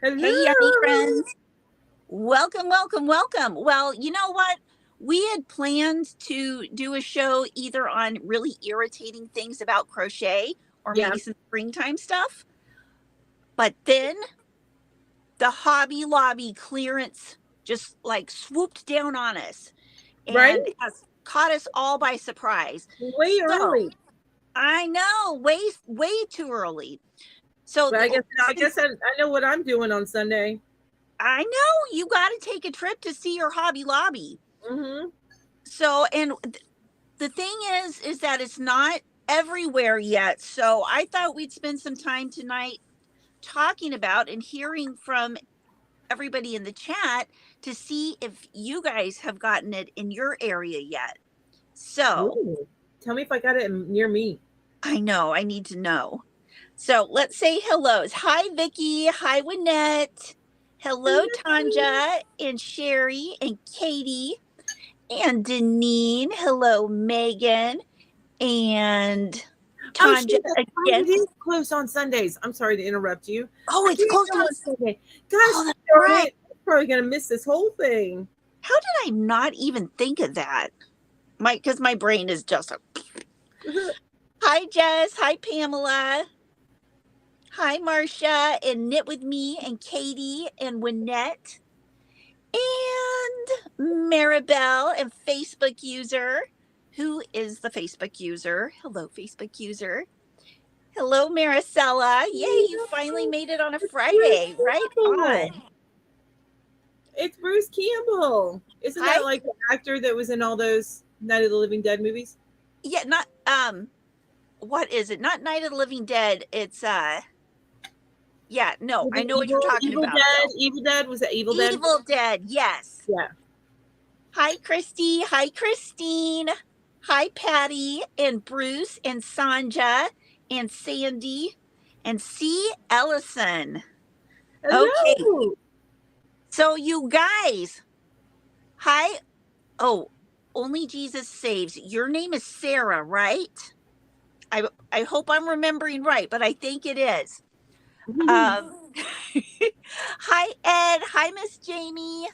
Hey, yummy Hello. friends. Welcome, welcome, welcome. Well, you know what? We had planned to do a show either on really irritating things about crochet or Yeah, maybe some springtime stuff. But then the Hobby Lobby clearance just like swooped down on us right? and has caught us all by surprise. Way So early. I know, way too early. So But I guess I guys, guess I, I know what I'm doing on Sunday. I know you got to take a trip to see your Hobby Lobby. Hmm. So, and the thing is that it's not everywhere yet. So I thought we'd spend some time tonight talking about and hearing from everybody in the chat to see if you guys have gotten it in your area yet. So Ooh. Tell me if I got it near me. I know I need to know. So let's say hellos. Hi, Vicky. Hi, Wynette. Hello, Hello. Tanja and Sherry and Katie and Deneen. Hello, Megan and Oh, Tanja shoot, that's right. again. It is closed on Sundays. I'm sorry to interrupt you. Oh, I it's didn't closed know on. on Sunday. Gosh Oh, that's darn right. it. I'm probably going to miss this whole thing. How did I not even think of that? Because my brain is just a. Hi, Jess. Hi, Pamela. Hi, Marcia and Knit with Me and Katie and Wynette and Maribel and Facebook user. Who is the Facebook user? Hello, Facebook user. Hello, Maricela. Yay, you finally made it on a It's Bruce Friday. Right Campbell. on. It's Bruce Campbell. Isn't Hi. that like the actor that was in all those Night of the Living Dead movies? Yeah, not what is it? Not Night of the Living Dead. It's yeah, no, Was I it know what you're Evil talking Evil about Dead? though. Evil Dead? Was it Evil Dead? Evil Dead. Yes. Yeah. Hi, Christy. Hi, Christine. Hi, Patty and Bruce and Sanja and Sandy and C. Ellison. Okay, Hello. so you guys, hi. Oh, only Jesus saves. Your name is Sarah, right? I hope I'm remembering right, but I think it is. Um, hi, Ed. Hi, Miss Jamie.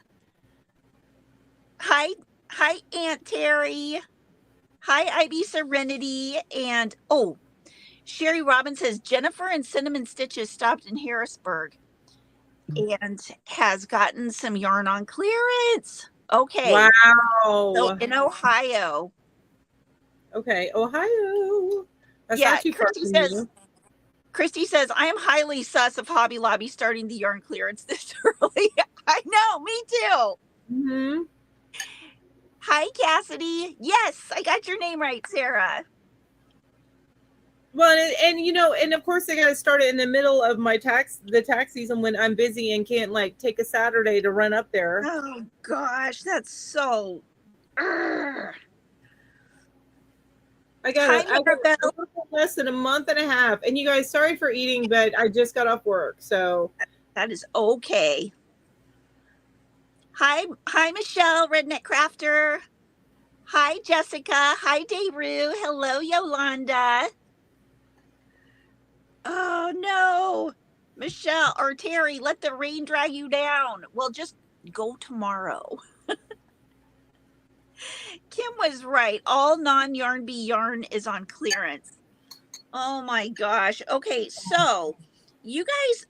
Hi, hi, Aunt Terry. Hi, IB Serenity. And oh, Sherry Robbins says Jennifer and Cinnamon Stitches stopped in Harrisburg and has gotten some yarn on clearance. Okay, so Wow. in Ohio, Okay. Ohio. That's yeah, not too far from you. Christy says, I am highly sus of Hobby Lobby starting the yarn clearance this early. I know, me too. Hmm. Hi, Cassidy. Yes, I got your name right, Sarah. Well, and of course they got to start it in the middle of the tax season when I'm busy and can't like take a Saturday to run up there. Oh, gosh, that's so. Urgh. Hi, I got a Maribel. little less than a month and a half. And you guys, sorry for eating, but I just got off work, so That is okay. Hi, Michelle, Redneck Crafter. Hi, Jessica. Hi, Dayru. Hello, Yolanda. Oh, no. Michelle or Terry, let the rain drag you down. Well, just go tomorrow. Kim was right. All non yarn bee yarn is on clearance. Oh my gosh. Okay, so you guys,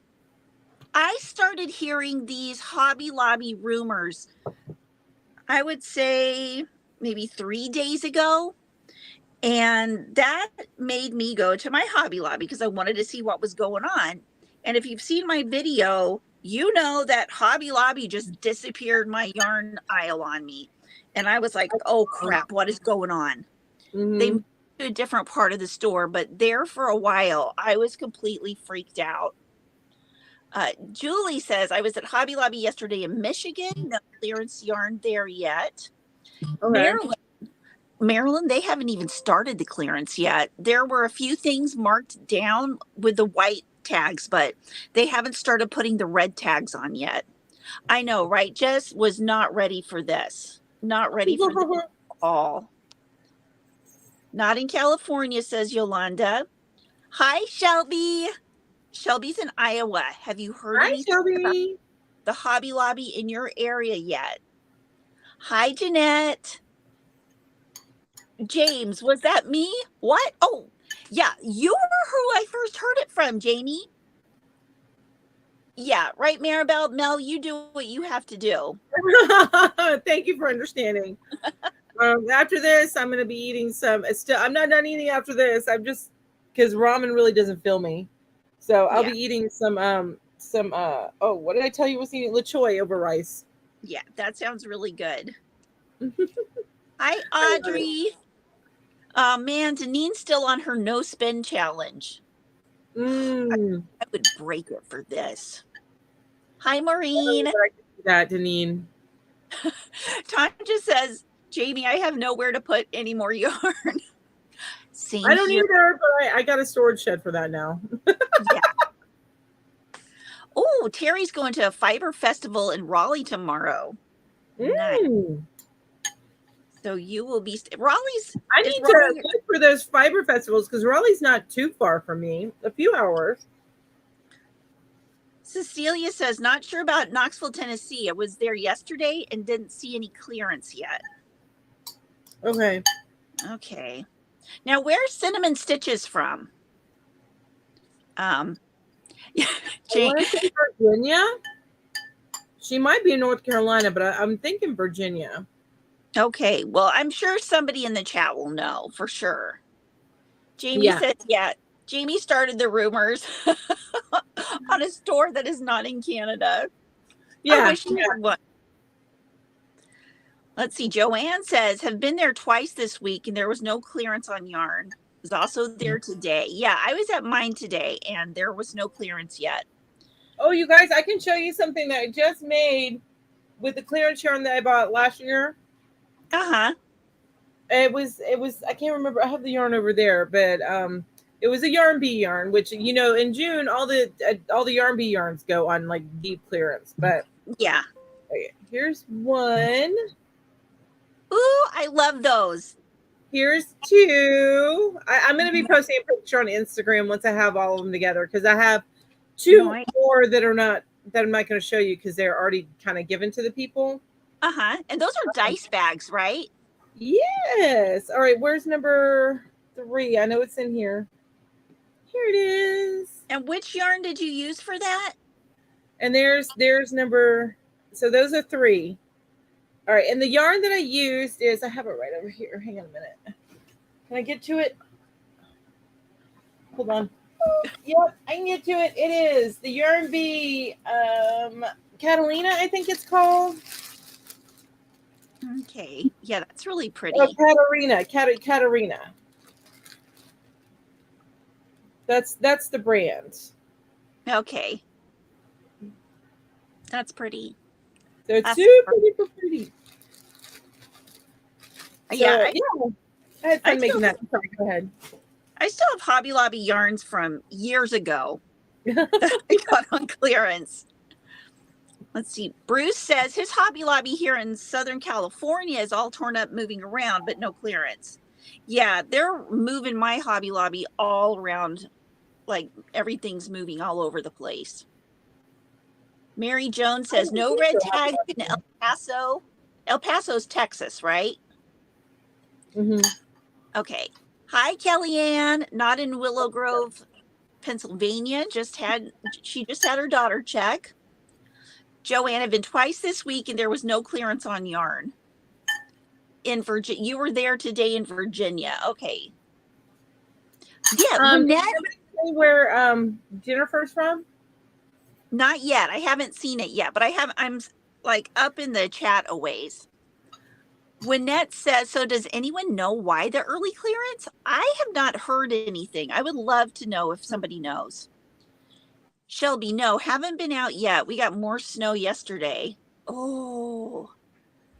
I started hearing these Hobby Lobby rumors, I would say maybe 3 days ago. And that made me go to my Hobby Lobby because I wanted to see what was going on. And if you've seen my video, you know that Hobby Lobby just disappeared my yarn aisle on me. And I was like, oh crap, what is going on? They hmm. moved to a different part of the store, but there for a while, I was completely freaked out. Julie says, I was at Hobby Lobby yesterday in Michigan. No clearance yarn there yet. Okay. Maryland Maryland, they haven't even started the clearance yet. There were a few things marked down with the white tags, but they haven't started putting the red tags on yet. I know, right? Jess was not ready for this. Not ready for this at all. Not in California, says Yolanda. Hi, Shelby. Shelby's in Iowa. Have you heard Hi, anything about Shelby. the Hobby Lobby in your area yet? Hi, Jeanette. James, was that me? What? Oh, yeah, you were who I first heard it from, Jamie. Yeah, right, Maribel. Mel, you do what you have to do. Thank you for understanding. After this, I'm going to be eating some. I'm not done eating after this. I'm just because ramen really doesn't fill me, so I'll be eating some. Oh, what did I tell you? Was eating lechoy over rice. Yeah, that sounds really good. Hi, Audrey. Man, Danine's still on her no spin challenge. I would break it for this. Hi, Maureen. That Deneen. Tanja says, Jamie, I have nowhere to put any more yarn. Same I don't here. either, but I got a storage shed for that now. Yeah. Oh, Terry's going to a fiber festival in Raleigh tomorrow. Nice. So you will be Raleigh's. I need to look for those fiber festivals because Raleigh's not too far from me. A few hours. Cecilia says, not sure about Knoxville, Tennessee. I was there yesterday and didn't see any clearance yet. Okay. Okay. Now, where's Cinnamon Stitches from? I want to say Virginia. She might be in North Carolina, but I'm thinking Virginia. Okay. Well, I'm sure somebody in the chat will know for sure. Jamie says, yeah. Jamie started the rumors on a store that is not in Canada. Yeah. I wish she had one. Let's see. Joanne says, have been there twice this week and there was no clearance on yarn. Was also there today. Yeah, I was at mine today and there was no clearance yet. Oh, you guys, I can show you something that I just made with the clearance yarn that I bought last year. It was I can't remember. I have the yarn over there, but it was a yarn bee yarn, which in June all the yarn bee yarns go on like deep clearance. But yeah, okay, here's one. Ooh, I love those. Here's two. I'm going to be posting a picture on Instagram once I have all of them together because I have two more that I'm not going to show you because they're already kind of given to the people. And those are dice bags, right? Yes. All right. Where's number 3? I know it's in here. Here it is. And which yarn did you use for that? And there's number. So those are 3. All right. And the yarn that I used is, I have it right over here. Hang on a minute. Can I get to it? Hold on. Yep, I can get to it. It is the Yarn Bee Catalina, I think it's called. Okay. Yeah, that's really pretty. Oh, Katarina. That's the brand. Okay. That's pretty. So it's super pretty. Yeah. I had fun making that. Sorry, go ahead. I still have Hobby Lobby yarns from years ago that I got on clearance. Let's see. Bruce says his Hobby Lobby here in Southern California is all torn up moving around, but no clearance. Yeah, they're moving my Hobby Lobby all around. Like everything's moving all over the place. Mary Jones says no red tags in El Paso. El Paso's Texas, right? Okay. Hi, Kellyanne. Not in Willow Grove, Pennsylvania. She just had her daughter check. Joanne, I've been twice this week and there was no clearance on yarn. In Virginia, you were there today in Virginia. Okay. Yeah, where Jennifer's from? Not yet. I haven't seen it yet, but I'm like up in the chat a ways. Wynette says, so does anyone know why the early clearance? I have not heard anything. I would love to know if somebody knows. Shelby, no, haven't been out yet. We got more snow yesterday. Oh,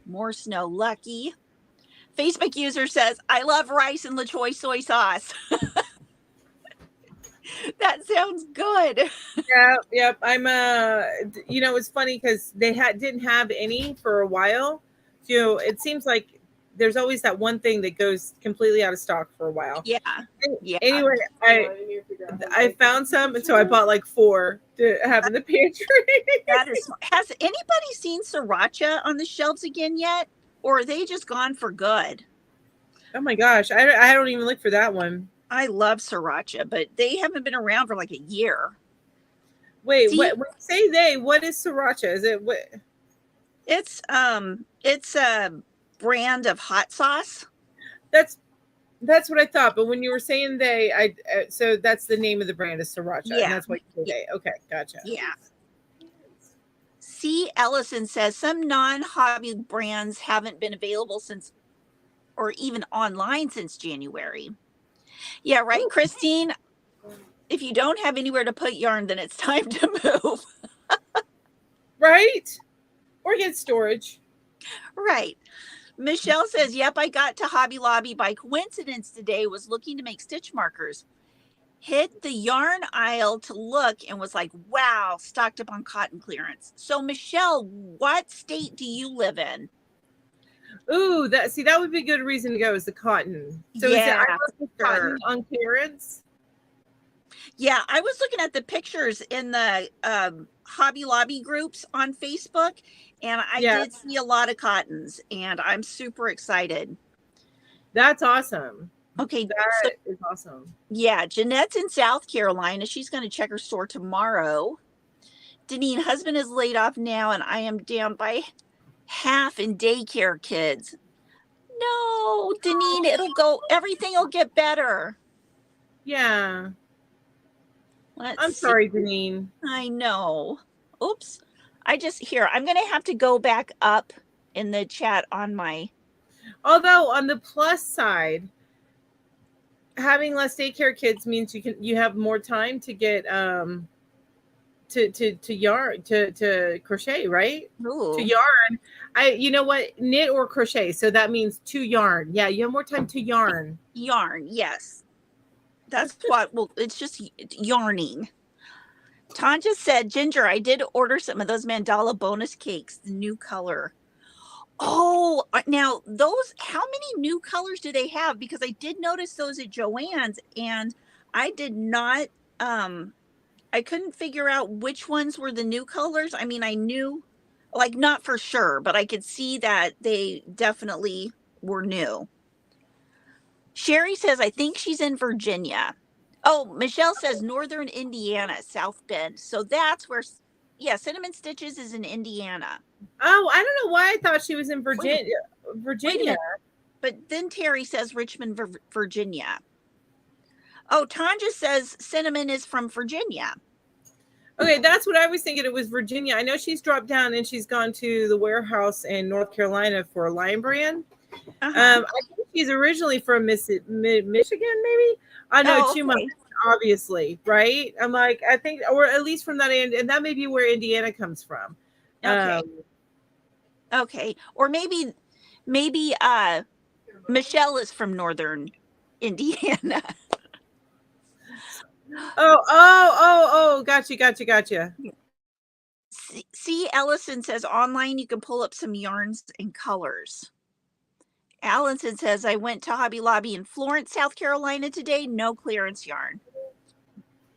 more snow. Lucky. Facebook user says, I love rice and LaChoy soy sauce. That sounds good. Yep. I'm it's funny because they didn't have any for a while. So it seems like there's always that one thing that goes completely out of stock for a while. Yeah. Yeah. Anyway, I found some, and so I bought like 4 to have in the pantry. That is. Has anybody seen sriracha on the shelves again yet, or are they just gone for good? Oh my gosh, I don't even look for that one. I love sriracha, but they haven't been around for like a year. Wait, See? what? When you say they, what is sriracha? Is it what? It's a brand of hot sauce. That's what I thought. But when you were saying they, so that's the name of the brand is sriracha, and Yeah. that's what you say they. Okay, gotcha. Yeah. C. Ellison says some non-hobby brands haven't been available since, or even online since January. Yeah, right, Christine. If you don't have anywhere to put yarn, then it's time to move. Right? Or get storage. Right. Michelle says, yep, I got to Hobby Lobby by coincidence today, was looking to make stitch markers. Hit the yarn aisle to look and was like, wow, stocked up on cotton clearance. So Michelle, what state do you live in? Ooh, that would be a good reason to go is the cotton. So Yeah, is it cotton on clearance? Yeah, I was looking at the pictures in the Hobby Lobby groups on Facebook, and I did see a lot of cottons, and I'm super excited. That's awesome. Okay, that is awesome. Yeah, Jeanette's in South Carolina. She's going to check her store tomorrow. Deneen, husband is laid off now, and I am down by half in daycare kids. No, Deneen, everything will get better. Yeah. I'm sorry, Deneen. I know. Oops. I'm going to have to go back up in the chat on my. Although on the plus side, having less daycare kids means you have more time to get to yarn to crochet, right? Ooh. To yarn. You know what? Knit or crochet. So that means to yarn. Yeah, you have more time to yarn. Yarn, yes. That's what, it's just yarning. Tanja said, Ginger, I did order some of those mandala bonus cakes, the new color. Oh, now how many new colors do they have? Because I did notice those at Joann's, and I did not, I couldn't figure out which ones were the new colors. I mean, I knew, like, not for sure, but I could see that they definitely were new. Sherry says, I think she's in Virginia. Oh, Michelle says Northern Indiana, South Bend. So that's where, Cinnamon Stitches is in Indiana. Oh, I don't know why I thought she was in Virginia. But then Terry says Richmond, Virginia. Oh, Tanja says Cinnamon is from Virginia. Okay, that's what I was thinking. It was Virginia. I know she's dropped down and she's gone to the warehouse in North Carolina for a Lion Brand. I think she's originally from Michigan, maybe. I know too much, obviously, right? I'm like, I think, or at least from that end, and that may be where Indiana comes from. Okay. Okay, or maybe Michelle is from Northern Indiana. Gotcha. C. Ellison says online you can pull up some yarns and colors. Allison says, I went to Hobby Lobby in Florence, South Carolina today. No clearance yarn.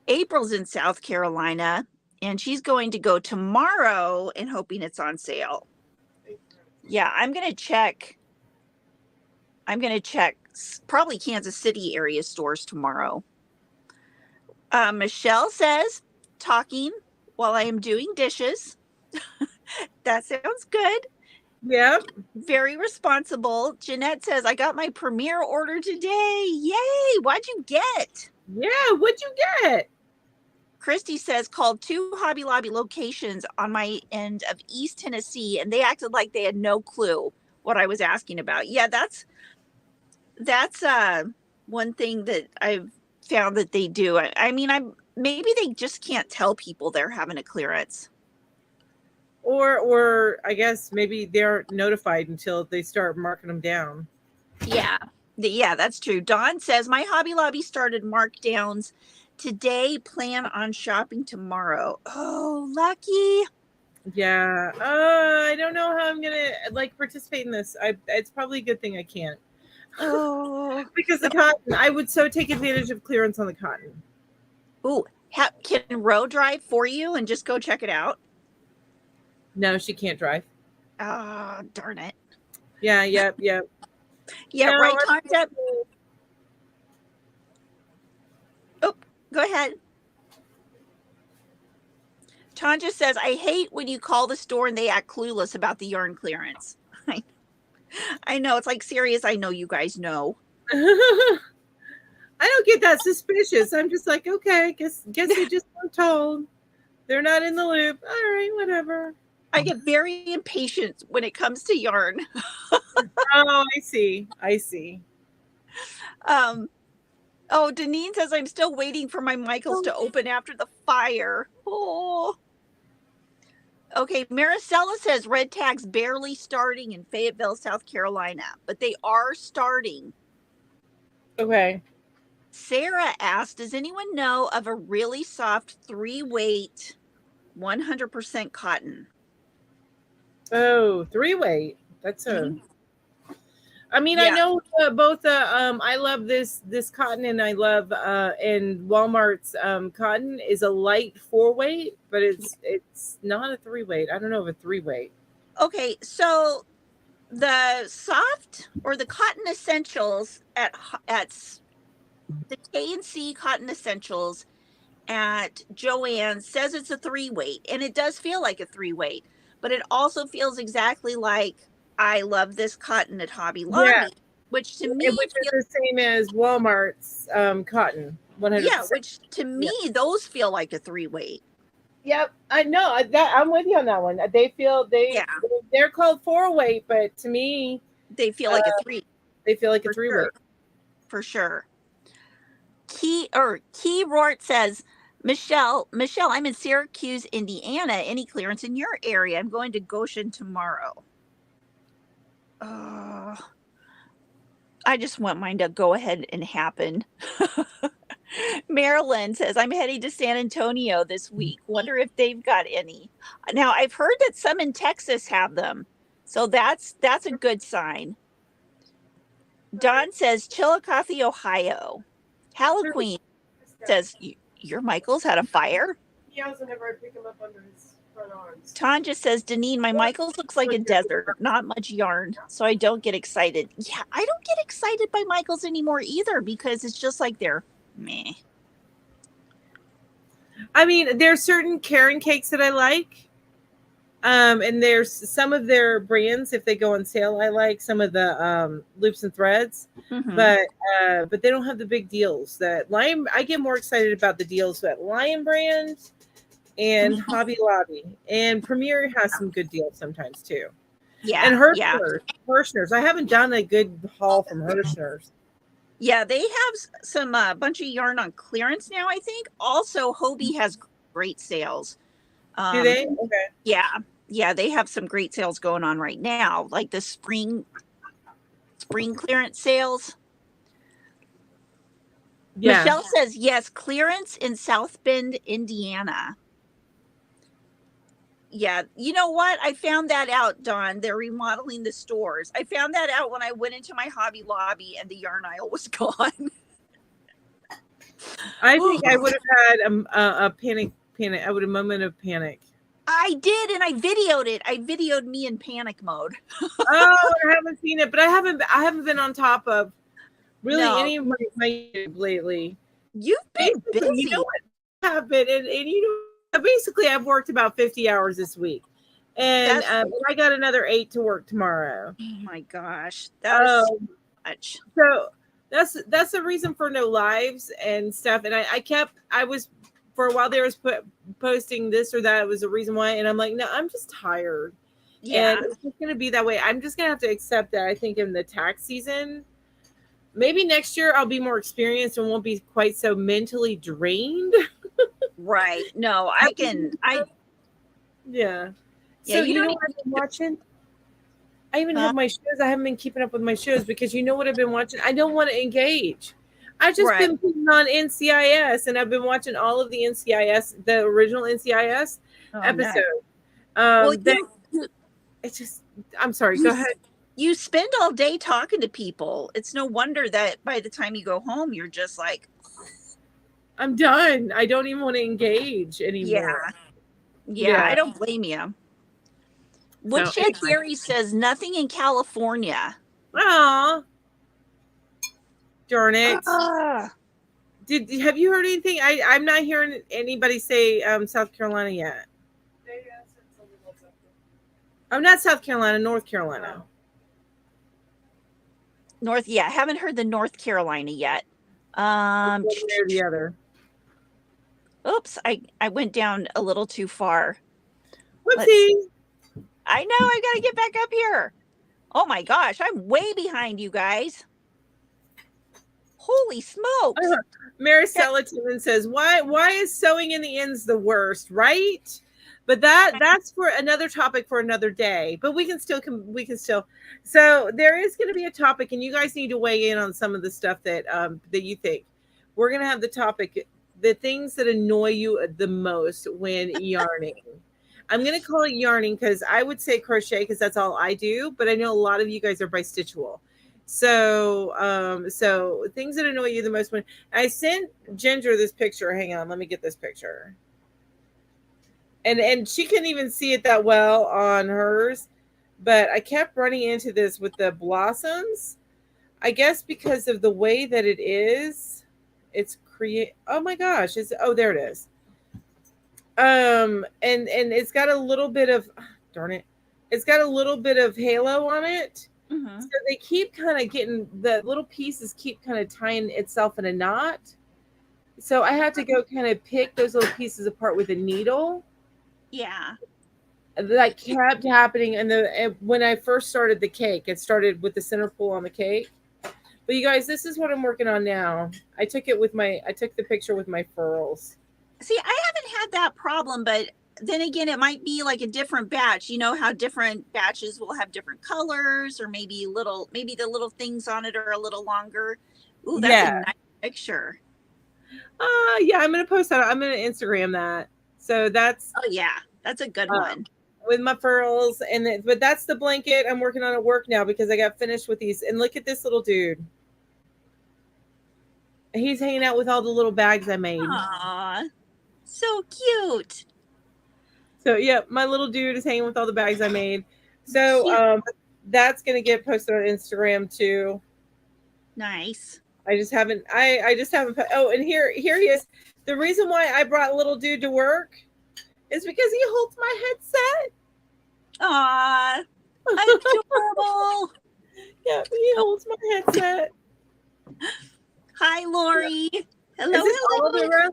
April's in South Carolina, and she's going to go tomorrow and hoping it's on sale. Yeah, I'm going to check probably Kansas City area stores tomorrow. Michelle says, talking while I am doing dishes. That sounds good. Yeah. Very responsible. Jeanette says, I got my premiere order today. Yay. What'd you get? Yeah, what'd you get? Christy says, called 2 Hobby Lobby locations on my end of East Tennessee, and they acted like they had no clue what I was asking about. Yeah, that's one thing that I've found that they do. I mean, maybe they just can't tell people they're having a clearance. Or I guess maybe they're notified until they start marking them down. Yeah, that's true. Dawn says, my Hobby Lobby started markdowns today. Plan on shopping tomorrow. Oh, lucky. Yeah. I don't know how I'm gonna like participate in this. It's probably a good thing I can't. Oh, Because the cotton, I would so take advantage of clearance on the cotton. ooh, can Ro drive for you and just go check it out? No, she can't drive. Oh, darn it. Yeah, yep. Yeah, No, right, Tanja. Oh, go ahead. Tanja says, I hate when you call the store and they act clueless about the yarn clearance. I know. It's like, serious. I know you guys know. I don't get that suspicious. I'm just like, okay, guess they just weren't told. They're not in the loop. All right, whatever. I get very impatient when it comes to yarn. Oh, I see. Oh, Deneen says, I'm still waiting for my Michaels to open after the fire. Oh. Okay, Maricela says red tags barely starting in Fayetteville, South Carolina, but they are starting. Okay. Sarah asked, does anyone know of a really soft 3-weight 100% cotton? Oh, 3-weight. That's a. I mean, I Yeah. know both. I love this cotton, and I love and Walmart's cotton is a light 4-weight, but it's not a 3-weight. I don't know if a 3-weight. Okay, so the soft or the cotton essentials at the K&C Cotton Essentials at Joann's says it's a 3-weight, and it does feel like a 3-weight, but it also feels exactly like I love this cotton at Hobby Yeah, Lobby, which to me which is feels, the same as Walmart's cotton, 100%. yeah, which to me those feel like a 3-weight. Yep, I know that. I'm with you on that one. They feel Yeah, they're called 4-weight, but to me, they feel like a 3 they feel like a for 3-weight. sure. For sure. Key Rort says, Michelle, I'm in Syracuse, Indiana. Any clearance in your area? I'm going to Goshen tomorrow. I just want mine to go ahead and happen. Marilyn says, I'm heading to San Antonio this week. Wonder if they've got any. Now, I've heard that some in Texas have them. So that's a good sign. Don says, Chillicothe, Ohio. Halloween says, your Michael's had a fire? He has whenever I pick him up under his front arms. Tanja says, Deneen, my Michael's looks like a desert, not much yarn, so I don't get excited. Yeah, I don't get excited by Michael's anymore either because it's just like they're meh. I mean, there's certain Karen cakes that I like. And there's some of their brands, if they go on sale, I like some of the loops and threads, but they don't have the big deals that Lion. I get more excited about the deals that Lion Brand and Hobby Lobby and Premier has some good deals sometimes too. Yeah, and Hirschner's. I haven't done a good haul from Hirschner's. Yeah, they have some bunch of yarn on clearance now, I think. Also, Hobie has great sales. Do they? Okay. Yeah, they have some great sales going on right now, like the spring clearance sales. Yeah. Michelle says, yes, clearance in South Bend, Indiana. Yeah, you know what? I found that out, Dawn. They're remodeling the stores. I found that out when I went into my Hobby Lobby and the yarn aisle was gone. I think I would have had a panic. I would have a moment of panic. I did, and I videoed it. I videoed me in panic mode. Oh, I haven't seen it, but I haven't been on top of really any of my lately. You've been busy. You know what? I have been, and you know, basically, I've worked about 50 hours this week, and I got another 8 to work tomorrow. Oh my gosh, that is so much. So that's the reason for no lives and stuff. And I was for a while there was posting this or that. It was a reason why, and I'm like, no, I'm just tired. Yeah, and it's just gonna be that way. I'm just gonna have to accept that. I think in the tax season, maybe next year I'll be more experienced and won't be quite so mentally drained. Right. No, yeah. So you know what I've been watching? I even have my shows. I haven't been keeping up with my shows because you know what I've been watching? I don't want to engage. I've just been putting on NCIS, and I've been watching all of the NCIS, the original NCIS episode. Well, That you it's just. I'm sorry. Go you ahead. you spend all day talking to people. It's no wonder that by the time you go home, you're just like, I'm done. I don't even want to engage yeah, anymore. yeah. Yeah. I don't blame you. So Woodshed anyway. Theory says nothing in California. Aw, darn it. Ah. Have you heard anything? I'm not hearing anybody say South Carolina yet. I'm not South Carolina, North Carolina. North, yeah, haven't heard the North Carolina yet. One Um, way or the other. oops, I went down a little too far. Let's see. Whoopsie. I know I gotta get back up here. Oh my gosh, I'm way behind you guys. Holy smokes. Maricela Timmons says, why is sewing in the ends the worst, right? But that's for another topic for another day. But we can still so there is going to be a topic, and you guys need to weigh in on some of the stuff that you think. We're going to have the topic, the things that annoy you the most when yarning. I'm going to call it yarning because I would say crochet because that's all I do, but I know a lot of you guys are bistitchual. So things that annoy you the most. When I sent Ginger this picture, hang on, let me get this picture. And she couldn't even see it that well on hers, but I kept running into this with the blossoms. I guess because of the way that it is, oh my gosh, there it is. And it's got a little bit of, darn it, it's got a little bit of halo on it. Mm-hmm. So they keep kind of getting, the little pieces keep kind of tying itself in a knot. So I have to go kind of pick those little pieces apart with a needle. Yeah. That kept happening. And when I first started the cake, it started with the center pull on the cake. But you guys, this is what I'm working on now. I took the picture with my furls. See, I haven't had that problem, but then again, it might be like a different batch. You know how different batches will have different colors, or maybe the little things on it are a little longer. Ooh, that's a nice picture. Yeah, I'm gonna post that. I'm gonna Instagram that. So that's yeah, that's a good one. With my furls, but that's the blanket I'm working on at work now because I got finished with these. And look at this little dude. He's hanging out with all the little bags I made. Aww, so cute. So yeah, my little dude is hanging with all the bags I made. So that's gonna get posted on Instagram too. Nice. I just haven't. Oh, and here he is. The reason why I brought little dude to work is because he holds my headset. Aw, adorable. Yeah, he holds my headset. Hi, Lori. Yeah. Hello, hello.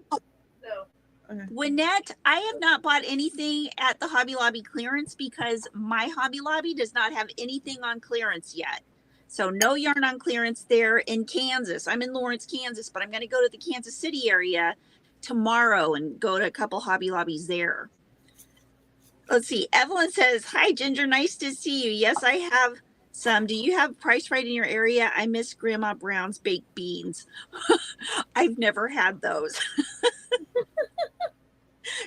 Okay. Wynette, I have not bought anything at the Hobby Lobby clearance because my Hobby Lobby does not have anything on clearance yet. So no yarn on clearance there in Kansas. I'm in Lawrence, Kansas, but I'm going to go to the Kansas City area tomorrow and go to a couple Hobby Lobbies there. Let's see. Evelyn says, hi, Ginger. Nice to see you. Yes, I have some. Do you have Price Right in your area? I miss Grandma Brown's baked beans. I've never had those.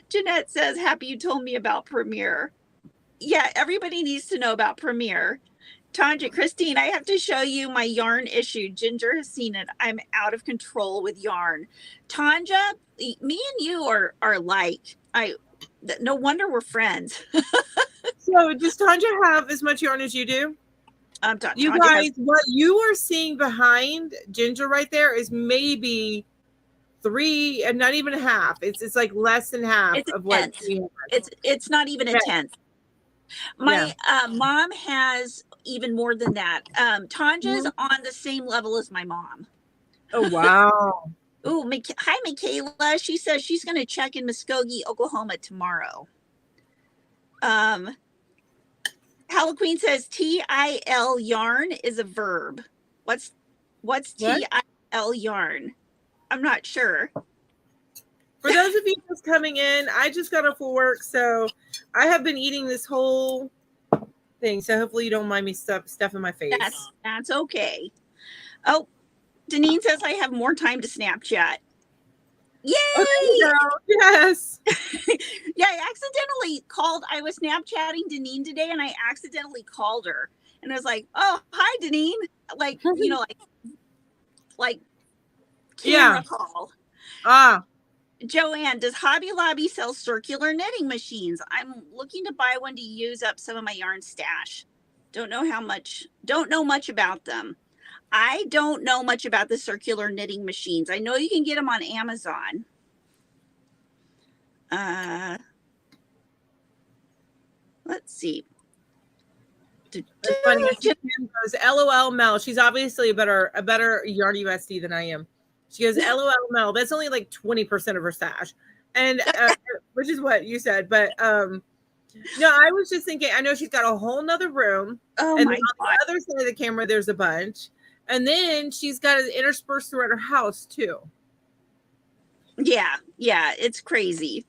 Jeanette says, happy you told me about Premiere. Yeah, everybody needs to know about Premiere. Tanja, Christine, I have to show you my yarn issue. Ginger has seen it. I'm out of control with yarn. Tanja, me and you are alike. No wonder we're friends. So does Tanja have as much yarn as you do? You guys, what you are seeing behind Ginger right there is maybe 3 and not even half. It's like less than half of what she has. It's not even a tenth. My mom has even more than that. Tanja's on the same level as my mom. Oh, wow. Oh, hi, Michaela. She says she's going to check in Muskogee, Oklahoma tomorrow. Halloween says TIL yarn is a verb. What's TIL yarn? I'm not sure. For those of you just coming in, I just got off of work, so I have been eating this whole thing. So hopefully you don't mind me stuff in my face. That's okay. Oh, Deneen says I have more time to Snapchat. Yay! Yes. Yeah, I accidentally called. I was Snapchatting Deneen today, and I accidentally called her, and I was like, "Oh, hi, Deneen!" Like, like Yeah. camera call. Ah. Joanne, does Hobby Lobby sell circular knitting machines? I'm looking to buy one to use up some of my yarn stash. Don't know much about them. I don't know much about the circular knitting machines. I know you can get them on Amazon. Let's see. It's funny. Kim goes, LOL Mel. She's obviously a better Yarn USD than I am. She goes, LOL Mel. That's only like 20% of her stash. And which is what you said. But no, I was just thinking, I know she's got a whole nother room. Oh and my on God. the other side of the camera, there's a bunch. And then she's got it interspersed throughout her house too. Yeah, it's crazy.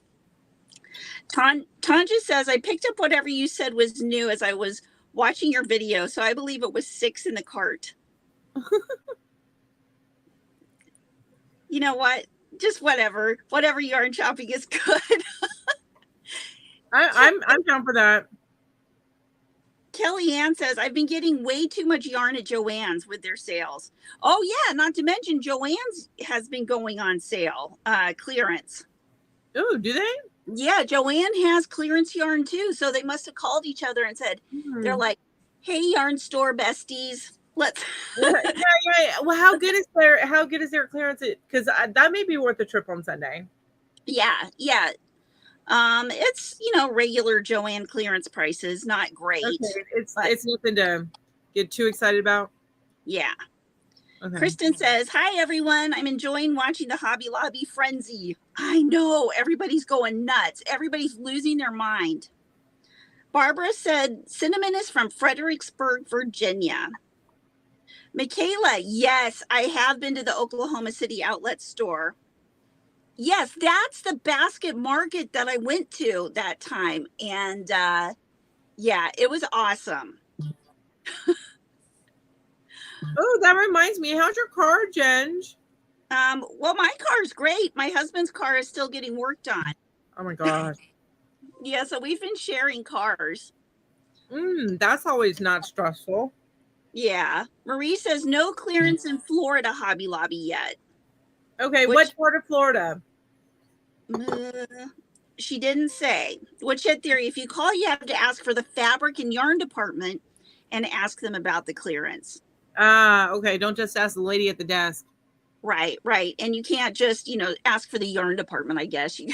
Tanja says, I picked up whatever you said was new as I was watching your video, so I believe it was 6 in the cart. You know what? Just whatever yarn shopping is good. I'm down for that. Kellyanne says, I've been getting way too much yarn at Joann's with their sales. Oh yeah, not to mention Joann's has been going on sale, clearance. Oh, do they? Yeah, Joanne has clearance yarn too. So they must have called each other and said, they're like, hey, yarn store besties, let's. yeah. Well, how good is their clearance? Because that may be worth a trip on Sunday. Yeah. It's regular Joanne clearance prices, not great. Okay. It's nothing to get too excited about. Yeah. Okay. Kristen says, hi, everyone. I'm enjoying watching the Hobby Lobby frenzy. I know. Everybody's going nuts. Everybody's losing their mind. Barbara said, cinnamon is from Fredericksburg, Virginia. Michaela, yes, I have been to the Oklahoma City outlet store. Yes, that's the basket market that I went to that time. And yeah, it was awesome. Oh, that reminds me. How's your car, Jen? Well, my car's great. My husband's car is still getting worked on. Oh my gosh. Yeah, so we've been sharing cars. That's always not stressful. Yeah. Marie says no clearance in Florida Hobby Lobby yet. Okay, what part of Florida? She didn't say. Woodshed Theory, if you call, you have to ask for the fabric and yarn department and ask them about the clearance. Okay. Don't just ask the lady at the desk. Right. And you can't just, ask for the yarn department, I guess. You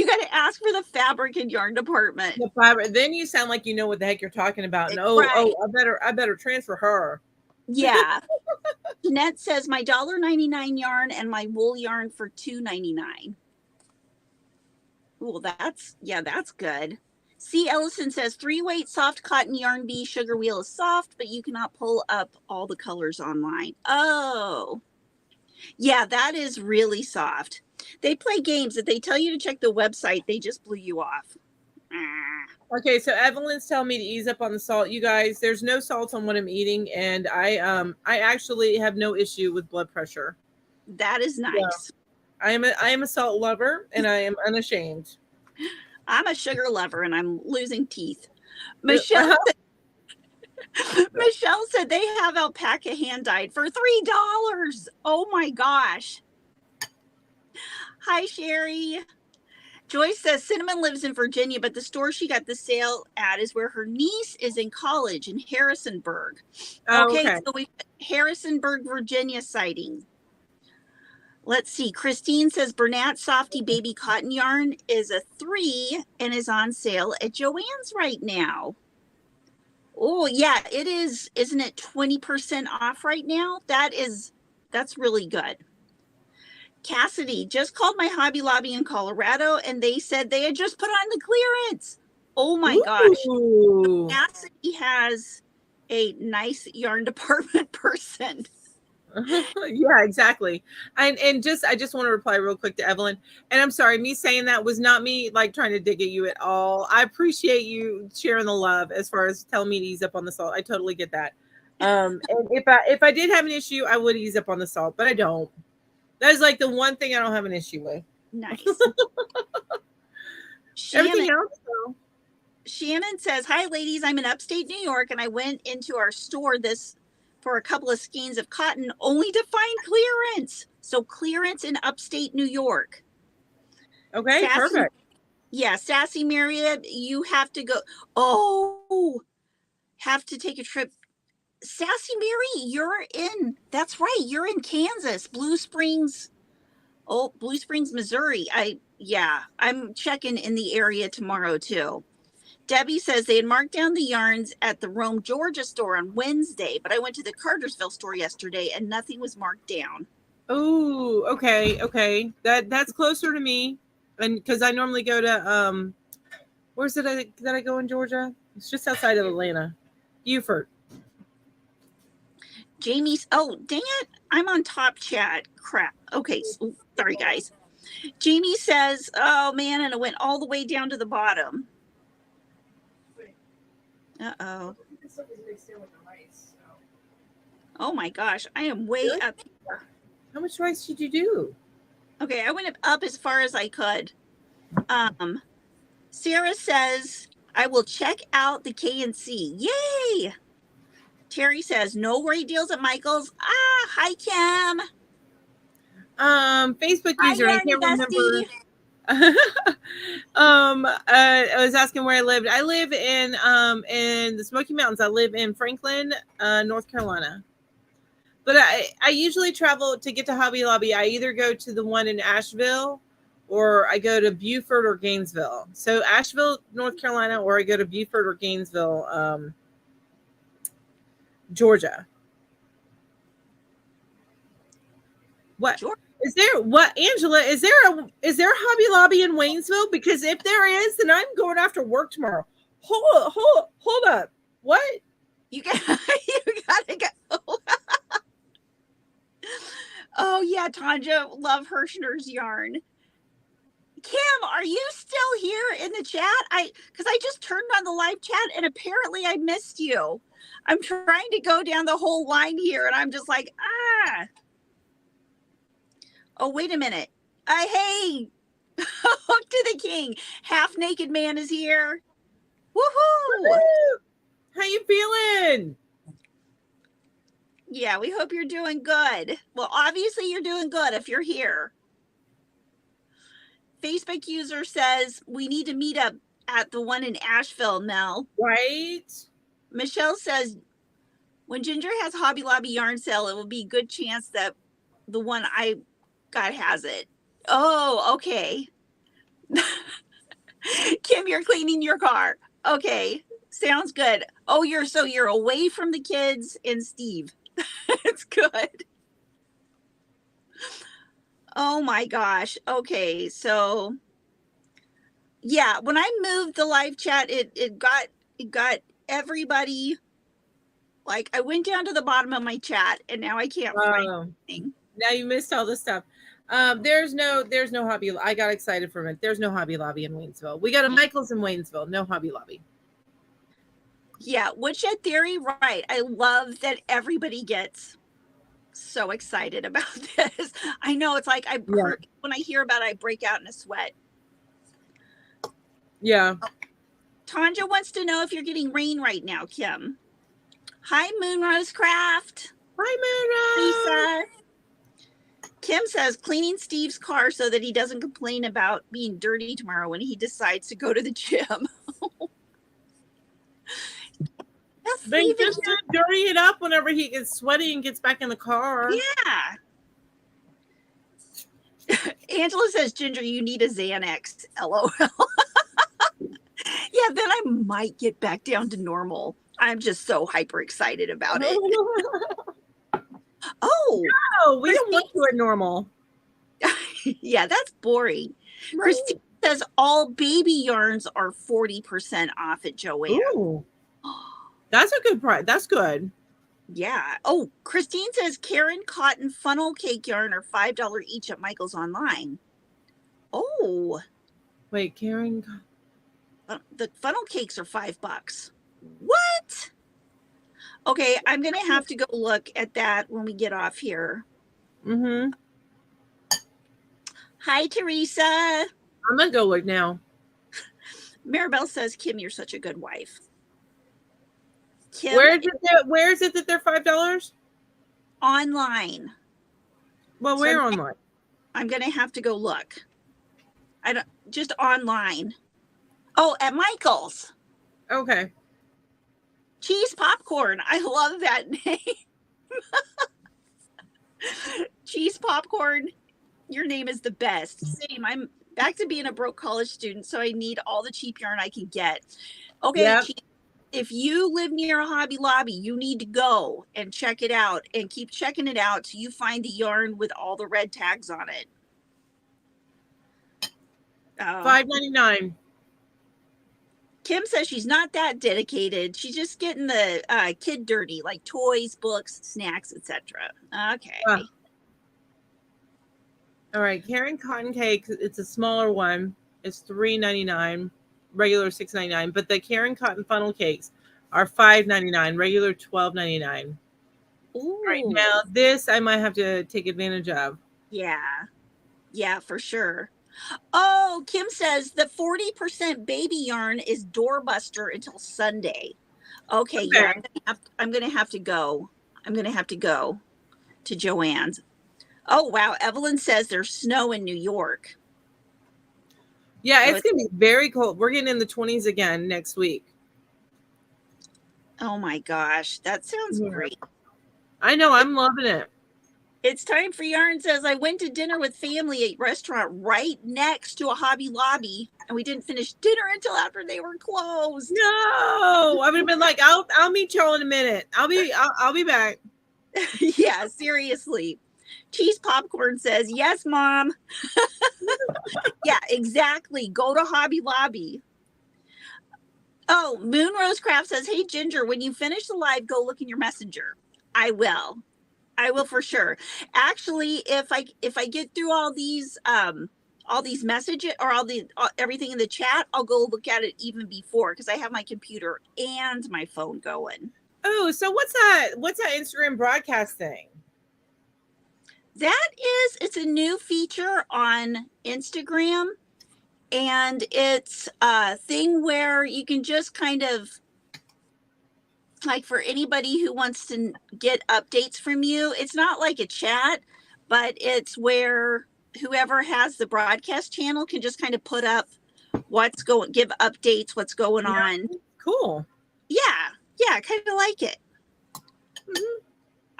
got to ask for the fabric and yarn department. The fabric. Then you sound like you know what the heck you're talking about. And I better transfer her. Yeah. Jeanette says my $1.99 yarn and my wool yarn for $2.99. Well, that's good. C. Ellison says 3-weight soft cotton yarn bee sugar wheel is soft, but you cannot pull up all the colors online. Oh, yeah, that is really soft. They play games. If they tell you to check the website, they just blew you off. Okay, so Evelyn's telling me to ease up on the salt. You guys, there's no salt on what I'm eating, and I actually have no issue with blood pressure. That is nice. Yeah. I am a salt lover, and I am unashamed. I'm a sugar lover, and I'm losing teeth. Michelle said they have alpaca hand dyed for $3. Oh my gosh. Hi, Sherry. Joyce says Cinnamon lives in Virginia, but the store she got the sale at is where her niece is in college in Harrisonburg. Okay. So we Harrisonburg, Virginia sighting. Let's see. Christine says Bernat Softy Baby Cotton Yarn is a 3 and is on sale at Joann's right now. Oh, yeah, it is. Isn't it 20% off right now? That's really good. Cassidy just called my Hobby Lobby in Colorado and they said they had just put on the clearance. Oh my gosh. Cassidy has a nice yarn department person. Yeah, exactly. And I just want to reply real quick to Evelyn. And I'm sorry, me saying that was not me like trying to dig at you at all. I appreciate you sharing the love as far as telling me to ease up on the salt. I totally get that. And if I did have an issue, I would ease up on the salt, but I don't. That is like the one thing I don't have an issue with. Nice. Everything Shannon, else, though. Shannon says, "Hi, ladies. I'm in upstate New York, and I went into our store this for a couple of skeins of cotton, only to find clearance. So clearance in upstate New York. Okay, Sassy, perfect. yeah, Sassy Marriott, you have to go. Oh, have to take a trip. Sassy Mary, you're in. That's right. You're in Kansas, Blue Springs. Oh, Blue Springs, Missouri. I'm checking in the area tomorrow too." Debbie says they had marked down the yarns at the Rome, Georgia store on Wednesday, but I went to the Cartersville store yesterday and nothing was marked down. Oh, okay. That's closer to me, and because I normally go to where's it that I go in Georgia? It's just outside of Atlanta, Beaufort. Jamie's, oh, dang it. I'm on top chat. Crap. Okay. Sorry, guys. Jamie says, oh man, and it went all the way down to the bottom. Uh-oh. Oh my gosh. I am way Really? up here. How much rice did you do? Okay. I went up as far as I could. Sarah says, I will check out the K&C. Yay! Terry says, no great deals at Michael's. Ah, hi, Kim. Facebook Hi, user, I Yarny can't remember. Bestie. I was asking where I lived. I live in the Smoky Mountains. I live in Franklin, North Carolina. But I usually travel to get to Hobby Lobby. I either go to the one in Asheville, or I go to Beaufort or Gainesville. So Asheville, North Carolina, or I go to Beaufort or Gainesville, Georgia. What? Georgia. Is there what, Angela? Is there a Hobby Lobby in Waynesville? Because if there is, then I'm going after work tomorrow. Hold up. What? You gotta go. Oh yeah, Tanja, love Hirschner's yarn. Kim, are you still here in the chat? Because I just turned on the live chat and apparently I missed you. I'm trying to go down the whole line here and I'm just like, ah. Oh, wait a minute. Hey, hook to the king. Half naked man is here. Woohoo! How you feeling? Yeah, we hope you're doing good. Well, obviously you're doing good if you're here. Facebook user says we need to meet up at the one in Asheville, Mel. Right. Michelle says when Ginger has Hobby Lobby yarn sale, it will be a good chance that the one I got has it. Oh, okay. Kim, you're cleaning your car. Okay, sounds good. Oh, you're away from the kids and Steve. It's good. Oh my gosh. Okay, so yeah, when I moved the live chat, it got everybody. Like I went down to the bottom of my chat, and now I can't find anything. Now you missed all this stuff. There's no Hobby. I got excited from it. There's no Hobby Lobby in Waynesville. We got a Michael's in Waynesville. No Hobby Lobby. Yeah, Woodshed Theory, right. I love that everybody gets so excited about this. I know it's like when I hear about it, I break out in a sweat. Yeah. Tanja wants to know if you're getting rain right now, Kim. Hi, Moonrose Craft. Hi, Moonrose. Lisa. Kim says cleaning Steve's car so that he doesn't complain about being dirty tomorrow when he decides to go to the gym. Then just dirty it up whenever he gets sweaty and gets back in the car. Yeah. Angela says, Ginger, you need a Xanax. LOL. Yeah, then I might get back down to normal. I'm just so hyper excited about it. Oh. No, we don't want you at normal. Yeah, that's boring. Right. Christine says all baby yarns are 40% off at Joann. Ooh. That's a good price. That's good. Yeah. Oh, Christine says Karen cotton funnel cake yarn are $5 each at Michael's online. Oh. Wait, Karen. The funnel cakes are $5. What? Okay, I'm gonna have to go look at that when we get off here. Mm-hmm. Hi, Teresa. I'm gonna go look now. Maribel says, Kim, you're such a good wife. Kim, Where is it that they're $5? online. Well, So where online? I'm going to have to go look. I don't just online. Oh, at Michael's. Okay. Cheese popcorn. I love that name. Cheese popcorn. Your name is the best. Same. I'm back to being a broke college student, so I need all the cheap yarn I can get. Okay, Yep. if you live near a Hobby Lobby, you need to go and check it out and keep checking it out till you find the yarn with all the red tags on it. $5.99. Kim says she's not that dedicated. She's just getting the kid dirty, like toys, books, snacks, etc. Okay. All right, Karen cotton cake. It's a smaller one. It's $3.99, regular $6.99. But the Karen cotton funnel cakes are $5.99, regular $12.99. Ooh. Right now, this I might have to take advantage of. Yeah, for sure. Oh, Kim says the 40% baby yarn is doorbuster until Sunday. Okay, yeah, I'm gonna have to go. I'm gonna have to go to Joann's. Oh wow, Evelyn says there's snow in New York. Yeah, So it's gonna be very cold. We're getting in the 20s again next week. Oh my gosh, that sounds great. I know, I'm loving it. It's time for yarn says I went to dinner with family at a restaurant right next to a Hobby Lobby, and we didn't finish dinner until after they were closed. No, I would have been like, I'll meet y'all in a minute. I'll be back. Yeah, seriously. Cheese popcorn says, yes, mom. Yeah, exactly. Go to Hobby Lobby. Oh, Moonrose Craft says, hey, Ginger, when you finish the live, go look in your messenger. I will. I will for sure. Actually, if I get through all these messages or everything in the chat, I'll go look at it even before because I have my computer and my phone going. Oh, so what's that Instagram broadcast thing? It's a new feature on Instagram, and it's a thing where you can just kind of, like, for anybody who wants to get updates from you, it's not like a chat, but it's where whoever has the broadcast channel can just kind of put up give updates, what's going on. Cool. Yeah, kind of like it. Mm-hmm.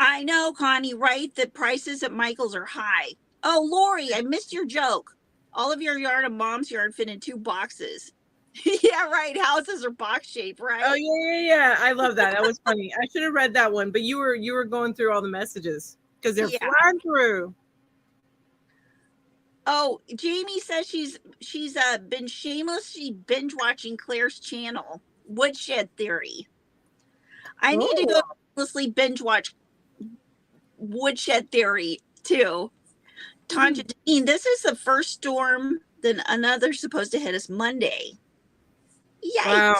I know, Connie, right? The prices at Michael's are high. Oh, Lori, I missed your joke. All of your yarn and mom's yarn fit in 2 boxes. Yeah, right. Houses are box shaped, right? Oh yeah. I love that. That was funny. I should have read that one, but you were going through all the messages because they're flying through. Oh, Jamie says she's been shamelessly binge watching Claire's channel, Woodshed Theory. I need to go shamelessly binge watch Woodshed Theory too. Tanja, this is the first storm, then another's supposed to hit us Monday. Yikes. Wow.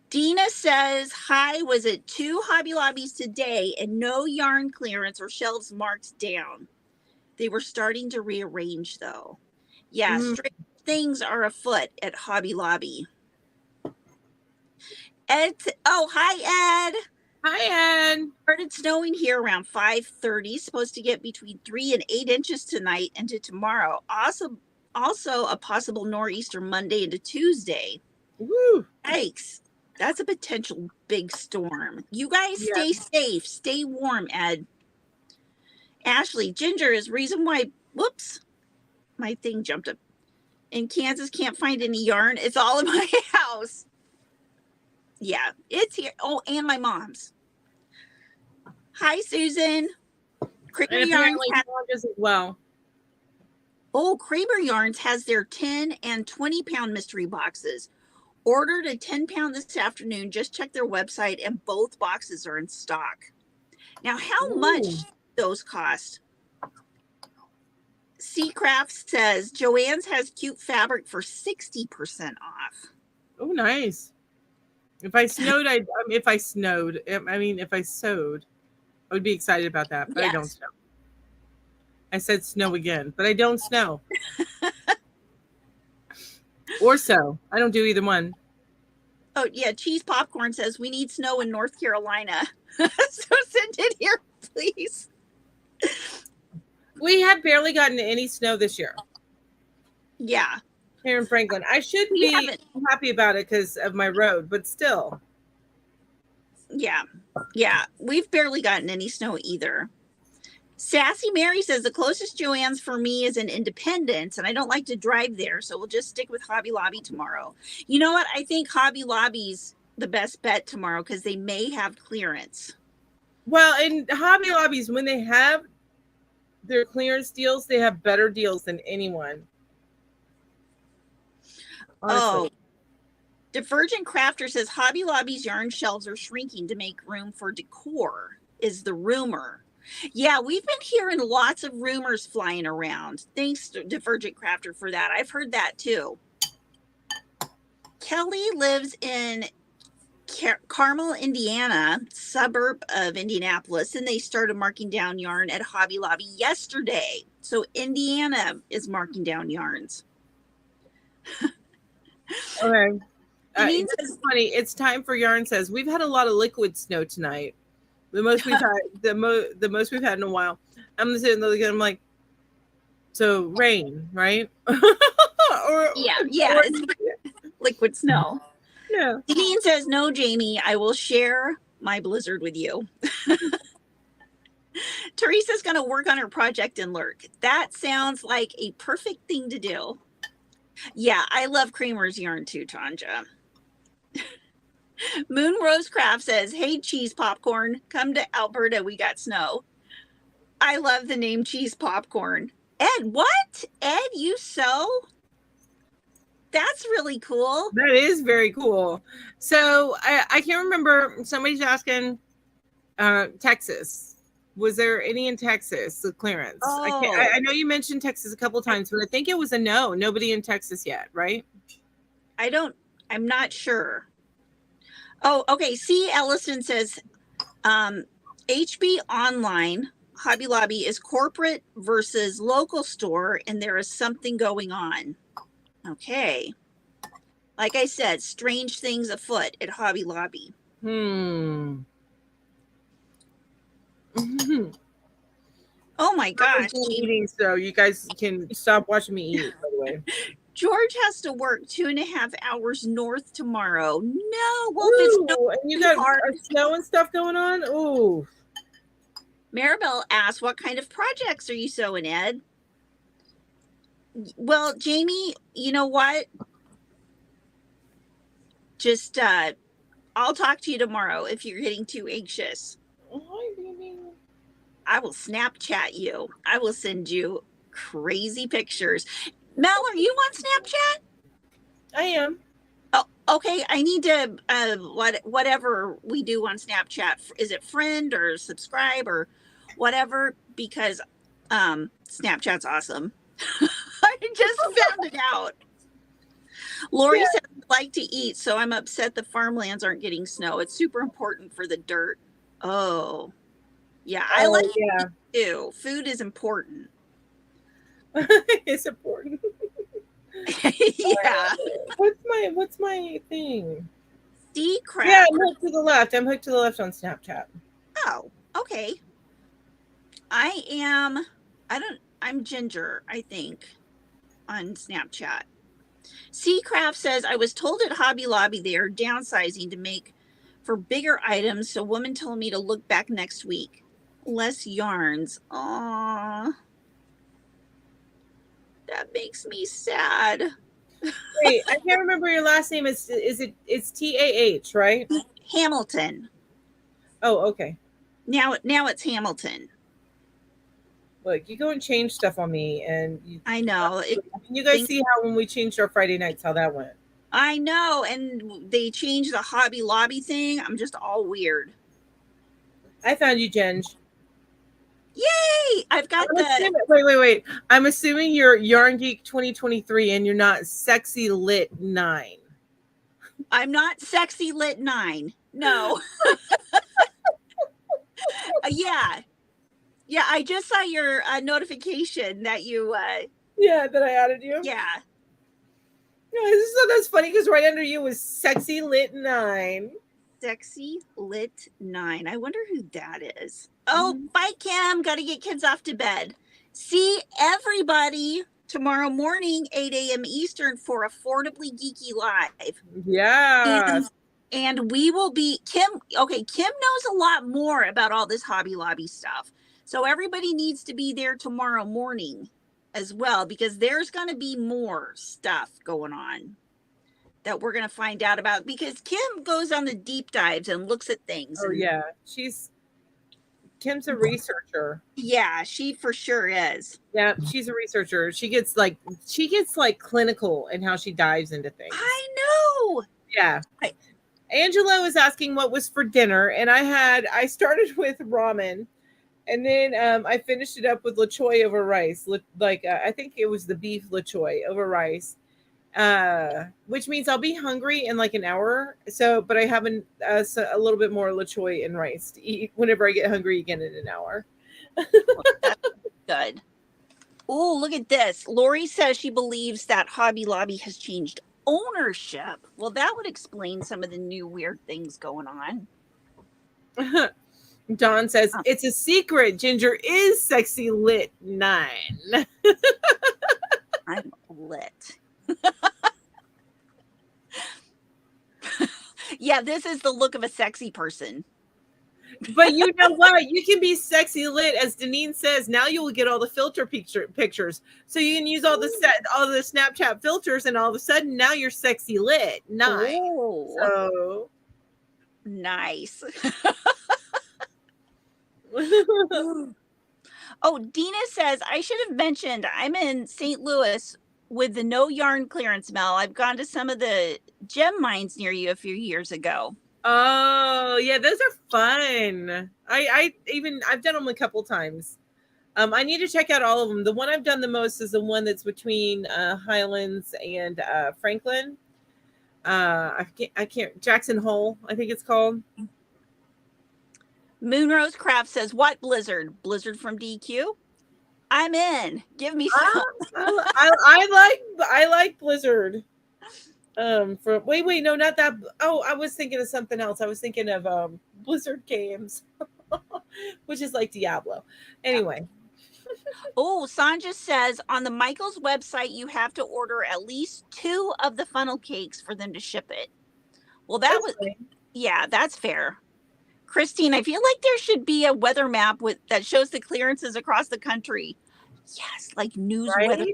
Dina says, hi, was at 2 Hobby Lobbies today and no yarn clearance or shelves marked down. They were starting to rearrange, though. Yeah, strange things are afoot at Hobby Lobby. Ed, oh, hi, Ed. Hi, Ed. Started snowing here around 5:30. Supposed to get between 3 and 8 inches tonight into tomorrow. Also a possible nor'easter Monday into Tuesday. Woo! Yikes. That's a potential big storm. You guys stay safe. Stay warm, Ed. Ashley, Ginger is reason why, whoops, my thing jumped up. In Kansas, can't find any yarn. It's all in my house. Yeah, it's here. Oh, and my mom's. Hi, Susan. Kramer Yarns as well. Oh, Kramer Yarns has their 10 and 20 pound mystery boxes. Ordered a 10-pound this afternoon. Just check their website, and both boxes are in stock. Now, how much those cost? Seacraft says Joann's has cute fabric for 60% off. Oh, nice. If I sewed, I would be excited about that, but yes. I don't sew. I said snow again, but I don't snow. Or so. I don't do either one. Oh, yeah. Cheese Popcorn says we need snow in North Carolina. So send it here, please. We have barely gotten any snow this year. Yeah. Here in Franklin. I should We be haven't. happy about it because of my road, but still. Yeah. Yeah. We've barely gotten any snow either. Sassy Mary says the closest Joann's for me is in Independence, and I don't like to drive there, so we'll just stick with Hobby Lobby tomorrow. You know what? I think Hobby Lobby's the best bet tomorrow because they may have clearance. Well, in Hobby Lobbies, when they have their clearance deals, they have better deals than anyone. Honestly. Oh, Divergent Crafter says Hobby Lobby's yarn shelves are shrinking to make room for decor, is the rumor. Yeah, we've been hearing lots of rumors flying around. Thanks, Divergent Crafter, for that. I've heard that too. Kelly lives in Carmel, Indiana, suburb of Indianapolis, and they started marking down yarn at Hobby Lobby yesterday. So Indiana is marking down yarns. Okay. It's funny. It's time for Yarn Says. We've had a lot of liquid snow tonight. The most we've had, the most we've had in a while. I'm sitting there looking, I'm like, so rain, right? Yeah, it's liquid snow. Yeah. Dean says, no, Jamie, I will share my blizzard with you. Teresa's going to work on her project in Lurk. That sounds like a perfect thing to do. Yeah, I love Kramer's yarn too, Tanja. Moon Rose Craft says, hey, Cheese Popcorn, come to Alberta. We got snow. I love the name Cheese Popcorn. Ed, what? Ed, you sew? That's really cool. That is very cool. So I can't remember. Somebody's asking Texas. Was there any in Texas, the clearance? Oh. I know you mentioned Texas a couple of times, but I think it was a no. Nobody in Texas yet, right? I'm not sure. Oh, okay. C. Ellison says, HB Online, Hobby Lobby is corporate versus local store, and there is something going on. Okay. Like I said, strange things afoot at Hobby Lobby. Oh my gosh. Eating, so you guys can stop watching me eat, by the way. George has to work 2.5 hours north tomorrow. No, well, if it's and you got snow and stuff going on. Ooh. Maribel asked, what kind of projects are you sewing, Ed? Well, Jamie, you know what? Just I'll talk to you tomorrow if you're getting too anxious. Hi, baby. I will Snapchat you. I will send you crazy pictures. Mel, are you on Snapchat? I am. Oh, okay. I need to whatever we do on Snapchat. Is it friend or subscribe or whatever? Because Snapchat's awesome. I just found it out. Lori said I'd like to eat, so I'm upset the farmlands aren't getting snow. It's super important for the dirt. Oh, yeah. I like to eat too. Food is important. It's important. Yeah. What's my thing? Crap. Yeah, I'm hooked to the left. I'm hooked to the left on Snapchat. Oh, okay. I'm Ginger, I think, on Snapchat. Craft says, I was told at Hobby Lobby they are downsizing to make for bigger items, so a woman told me to look back next week. Less yarns. Aww. That makes me sad. Wait, I can't remember your last name. It's TAH, right? Hamilton. Oh, okay. Now it's Hamilton. Look, you go and change stuff on me, and I know. You guys see how when we changed our Friday nights, how that went. I know, and they changed the Hobby Lobby thing. I'm just all weird. I found you, Jen. Yay! I've got Wait. I'm assuming you're Yarn Geek 2023 and you're not Sexy Lit 9. I'm not Sexy Lit 9. No. Yeah. Yeah, I just saw your notification that you. Yeah, that I added you. Yeah. No, so that's funny because right under you was Sexy Lit 9. Sexy Lit 9. I wonder who that is. Oh, bye, Kim. Got to get kids off to bed. See everybody tomorrow morning, 8 a.m. Eastern, for Affordably Geeky Live. Yeah. And we will be Kim. Okay, Kim knows a lot more about all this Hobby Lobby stuff. So everybody needs to be there tomorrow morning as well, because there's going to be more stuff going on that we're going to find out about, because Kim goes on the deep dives and looks at things. Oh, and, yeah. Kim's a researcher. Yeah, she for sure is. Yeah, she's a researcher. She gets like clinical in how she dives into things. I know. Yeah. Angela was asking what was for dinner, and I started with ramen, and then I finished it up with la choy over rice. I think it was the beef la choy over rice, which means I'll be hungry in like an hour. So, but I have a little bit more la choy and rice to eat whenever I get hungry again in an hour. That's good. Oh, look at this. Lori says she believes that Hobby Lobby has changed ownership. Well, that would explain some of the new weird things going on. Dawn says it's a secret. Ginger is Sexy Lit 9. I'm lit. Yeah, this is the look of a sexy person. But you know what? You can be sexy lit, as Deneen says. Now you will get all the filter pictures, so you can use all the Snapchat filters, and all of a sudden now you're sexy lit. Nice. Oh, so nice. Oh, Dina says I should have mentioned I'm in St. Louis with the no yarn clearance, Mel. I've gone to some of the gem mines near you a few years ago. Oh yeah, those are fun. I've done them a couple times. I need to check out all of them. The one I've done the most is the one that's between Highlands and Franklin. I can't Jackson Hole, I think it's called. Moonrose Craft says, "What Blizzard? Blizzard from DQ? I'm in. Give me some." I like Blizzard. Wait, no, not that. Oh, I was thinking of something else. I was thinking of Blizzard games, which is like Diablo. Anyway. Oh, Sanja says on the Michaels website you have to order at least 2 of the funnel cakes for them to ship it. Well, that's fair. Christine, I feel like there should be a weather map that shows the clearances across the country. Yes, like news weather.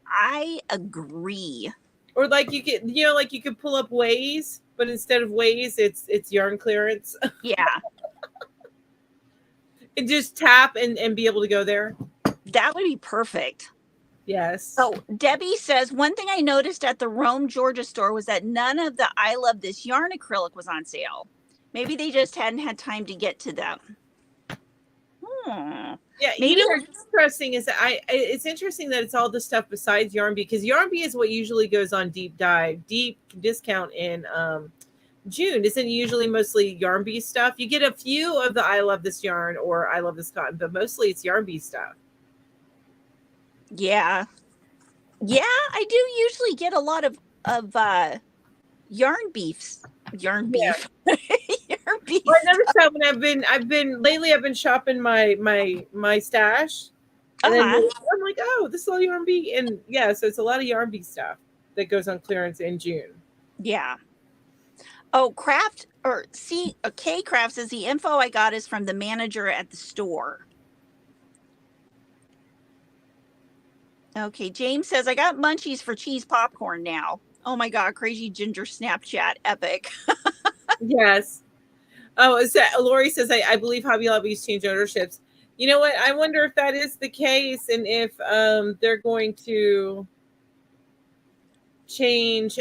I agree. Or like you could pull up Waze, but instead of Waze, it's yarn clearance. Yeah. And just tap and be able to go there. That would be perfect. Yes. Oh, Debbie says, one thing I noticed at the Rome, Georgia store was that none of the I Love This Yarn acrylic was on sale. Maybe they just hadn't had time to get to them. Yeah, maybe what's interesting is that it's interesting that it's all the stuff besides Yarn Bee, because Yarn Bee is what usually goes on deep discount in June. Isn't usually mostly Yarn Bee stuff. You get a few of the I Love This Yarn or I Love This Cotton, but mostly it's Yarn Bee stuff. Yeah, I do usually get a lot of yarn beef. Yarn beef. Well, I noticed that when I've been shopping my stash, and then I'm like, oh, this is all Yarn Bee, and yeah, so it's a lot of Yarn Bee stuff that goes on clearance in June. Yeah. Oh, K Craft says the info I got is from the manager at the store. Okay, James says I got munchies for cheese popcorn now. Oh my God, crazy ginger Snapchat, epic. Yes. Oh, Lori says I believe Hobby Lobby's changed ownerships. You know what? I wonder if that is the case, and if they're going to change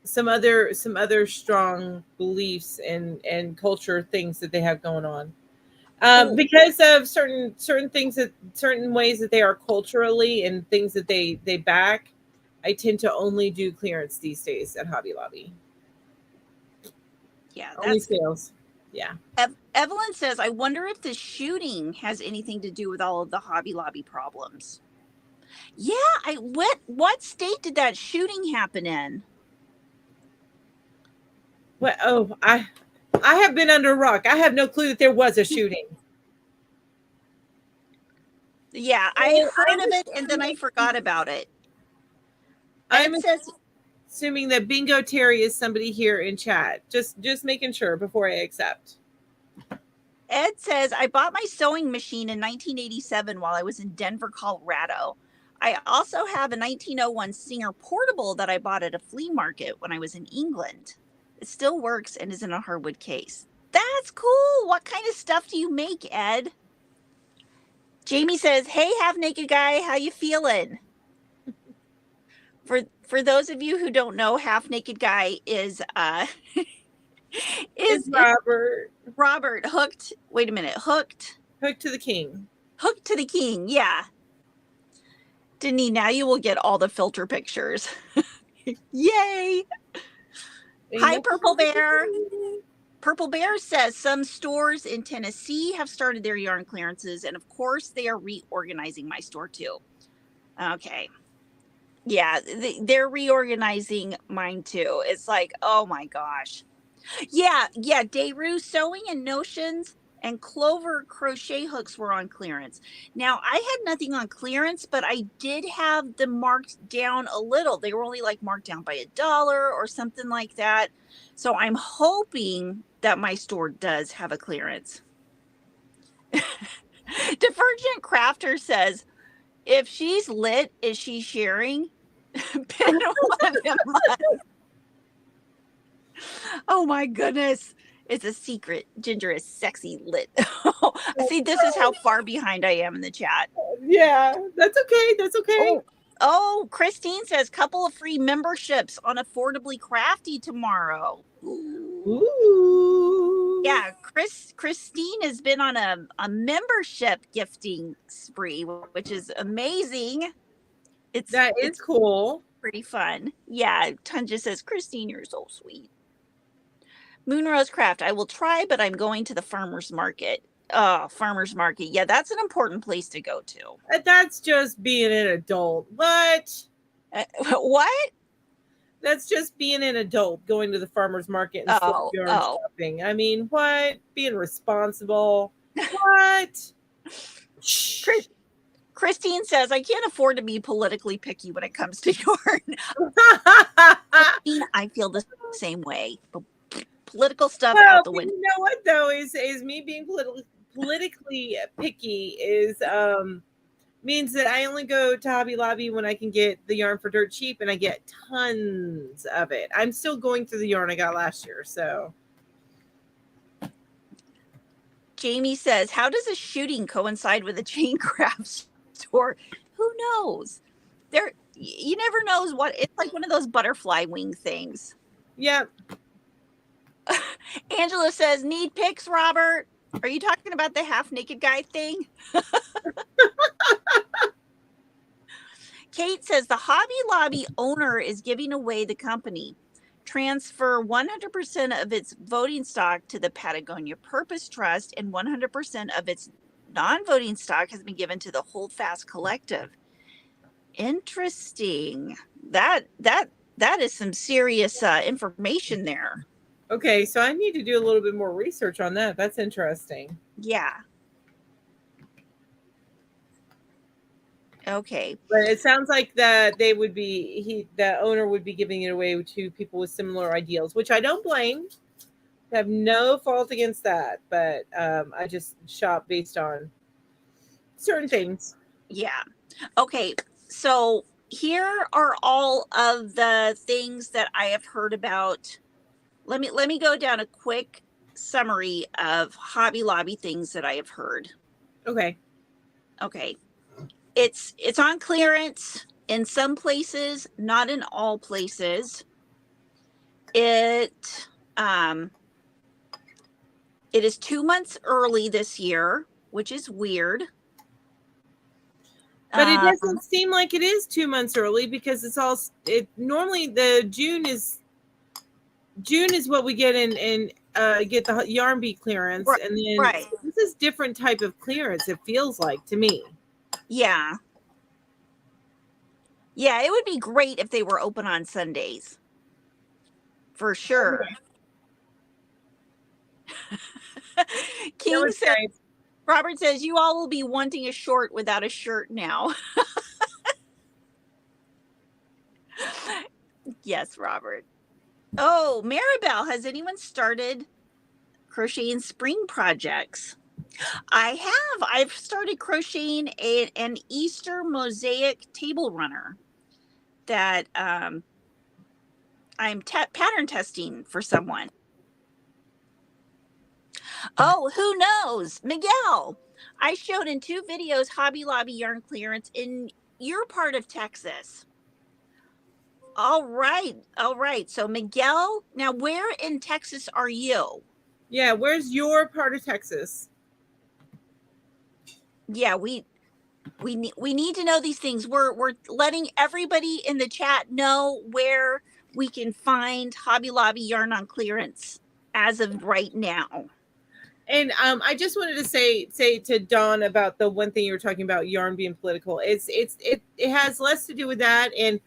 some other strong beliefs and culture things that they have going on. Because of certain ways that they are culturally and things that they back, I tend to only do clearance these days at Hobby Lobby. Yeah, only sales. Yeah. Evelyn says, I wonder if the shooting has anything to do with all of the Hobby Lobby problems. Yeah, what state did that shooting happen in? What? Oh, I have been under a rock. I have no clue that there was a shooting. Yeah, I heard of it and then I forgot about it. I'm Ed says, assuming that Bingo Terry is somebody here in chat. Just making sure before I accept. Ed says, I bought my sewing machine in 1987 while I was in Denver, Colorado. I also have a 1901 Singer portable that I bought at a flea market when I was in England. It still works and is in a hardwood case. That's cool. What kind of stuff do you make, Ed? Jamie says, hey, half naked guy, how you feeling? For those of you who don't know, half naked guy is It's Robert. Robert hooked. Wait a minute. Hooked to the king. Hooked to the king. Yeah. Denny, now you will get all the filter pictures. Yay. Hi, Purple Bear. Purple Bear says some stores in Tennessee have started their yarn clearances, and of course they are reorganizing my store too. Okay. Yeah, they're reorganizing mine too. It's like, oh my gosh. Yeah, Dayru sewing and notions and Clover crochet hooks were on clearance. Now, I had nothing on clearance, but I did have them marked down a little. They were only like marked down by $1 or something like that. So I'm hoping that my store does have a clearance. Divergent Crafter says, if she's lit, is she sharing? Pin one a month. Oh my goodness. It's a secret. Ginger is sexy lit. See, this is how far behind I am in the chat. Yeah, that's okay. That's okay. Oh, Christine says couple of free memberships on Affordably Crafty tomorrow. Ooh. Yeah, Christine has been on a membership gifting spree, which is amazing. It's cool. Pretty fun. Yeah, Tunja says, Christine, you're so sweet. Moonrose Craft, I will try, but I'm going to the farmer's market. Oh, farmer's market. Yeah, that's an important place to go to. That's just being an adult. What? What? That's just being an adult, going to the farmer's market and yarn shopping. I mean, what? Being responsible. What? Christine says, I can't afford to be politically picky when it comes to yarn. I feel the same way. Political stuff out the window. You know what though is me being politically picky is means that I only go to Hobby Lobby when I can get the yarn for dirt cheap, and I get tons of it. I'm still going through the yarn I got last year, so. Jamie says, how does a shooting coincide with a chain craft store? Who knows? You never knows what it's like. One of those butterfly wing things. Yep. Angela says, need pics, Robert? Are you talking about the half naked guy thing? Kate says the Hobby Lobby owner is giving away the company. Transfer 100% of its voting stock to the Patagonia Purpose Trust, and 100% of its non-voting stock has been given to the Holdfast Collective. Interesting. That is some serious information there. Okay, so I need to do a little bit more research on that. That's interesting. Yeah. Okay. But it sounds like that they would be the owner would be giving it away to people with similar ideals, which I don't blame. I have no fault against that, but I just shop based on certain things. Yeah. Okay. So here are all of the things that I have heard about. Let me go down a quick summary of Hobby Lobby things that I have heard. Okay. It's on clearance in some places, not in all places. It is 2 months early this year, which is weird. But it doesn't seem like it is 2 months early, because normally the June is what we get in get the yarn bee clearance, Right, and then right. so this is different type of clearance. It feels like to me. Yeah. Yeah, it would be great if they were open on Sundays. For sure. That King was says, nice. Robert says, you all will be wanting a short without a shirt now. Yes, Robert. Oh, Maribel, has anyone started crocheting spring projects? I have. I've started crocheting an Easter mosaic table runner that I'm pattern testing for someone. Oh, who knows? Miguel, I showed in 2 videos Hobby Lobby yarn clearance in your part of Texas. All right. All right. So Miguel, now where in Texas are you? Yeah, where's your part of Texas? Yeah, we need to know these things. We're letting everybody in the chat know where we can find Hobby Lobby yarn on clearance as of right now. And I just wanted to say to Dawn about the one thing you were talking about, yarn being political. It has less to do with that. And